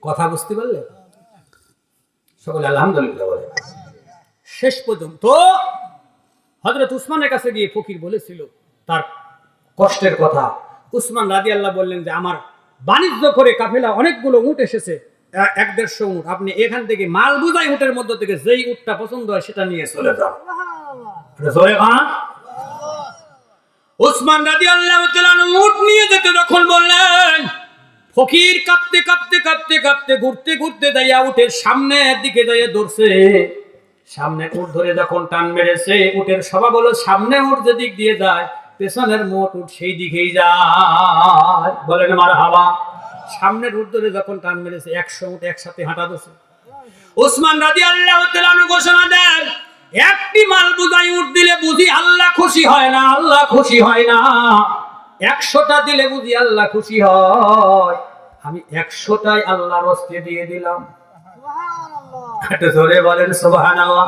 কথা বুঝতে পারলে? সকলে আলহামদুলিল্লাহ বলে। শেষ পর্যন্ত হযরত উসমানের কাছে গিয়ে ফকির বলেছিল তার কষ্টের কথা। উসমান রাদিয়াল্লাহু বললেন যে আমার বাণিজ্য করে কাফেলা অনেকগুলো উট এসেছে, 1-150 উট, আপনি এখান থেকে মাল বুঝাই উটের মধ্যে থেকে যেই উটটা পছন্দ হয় সেটা নিয়ে চলে যান। উসমান রাদিয়াল্লাহু তাআলা উট নিয়ে যেতে যখন বললেন, ফকির কাঁপতে কাঁপতে কাঁপতে কাঁপতে ঘুরতে ঘুরতে যাইয়া উটের সামনের দিকে যাইয়া ধরছে। সামনে উট ধরে যখন টান মেরেছে, উটের স্বভাব হলো সামনে উট যেদিক দিয়ে যায় পেছনের মোট উট সেই দিকেই যায়। বলেন মারহাবা। সামনের উট ধরে যখন টান মেরেছে 100 উট একসাথে হাঁটা দিয়েছে। উসমান রাদিয়াল্লাহু তাআলা ঘোষণা দেন, একটি মাল বুঝাই উট দিলে বুঝি আল্লাহ খুশি হয় না, আল্লাহ খুশি হয় না। 100টা দিলে বুঝি আল্লাহ খুশি হয়। আমি 100টাই আল্লাহর হস্তে দিয়ে দিলাম। এটা জোরে বলেন সুবহানাল্লাহ।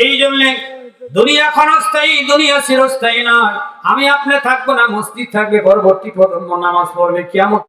এই জন্য দুনিয়া ক্ষণস্থায়ী, দুনিয়া চিরস্থায়ী নয়। আমি আপনি থাকবো না, মসজিদ থাকবে, পরবর্তী প্রজন্ম নামাজ পড়বে, কিয়ামত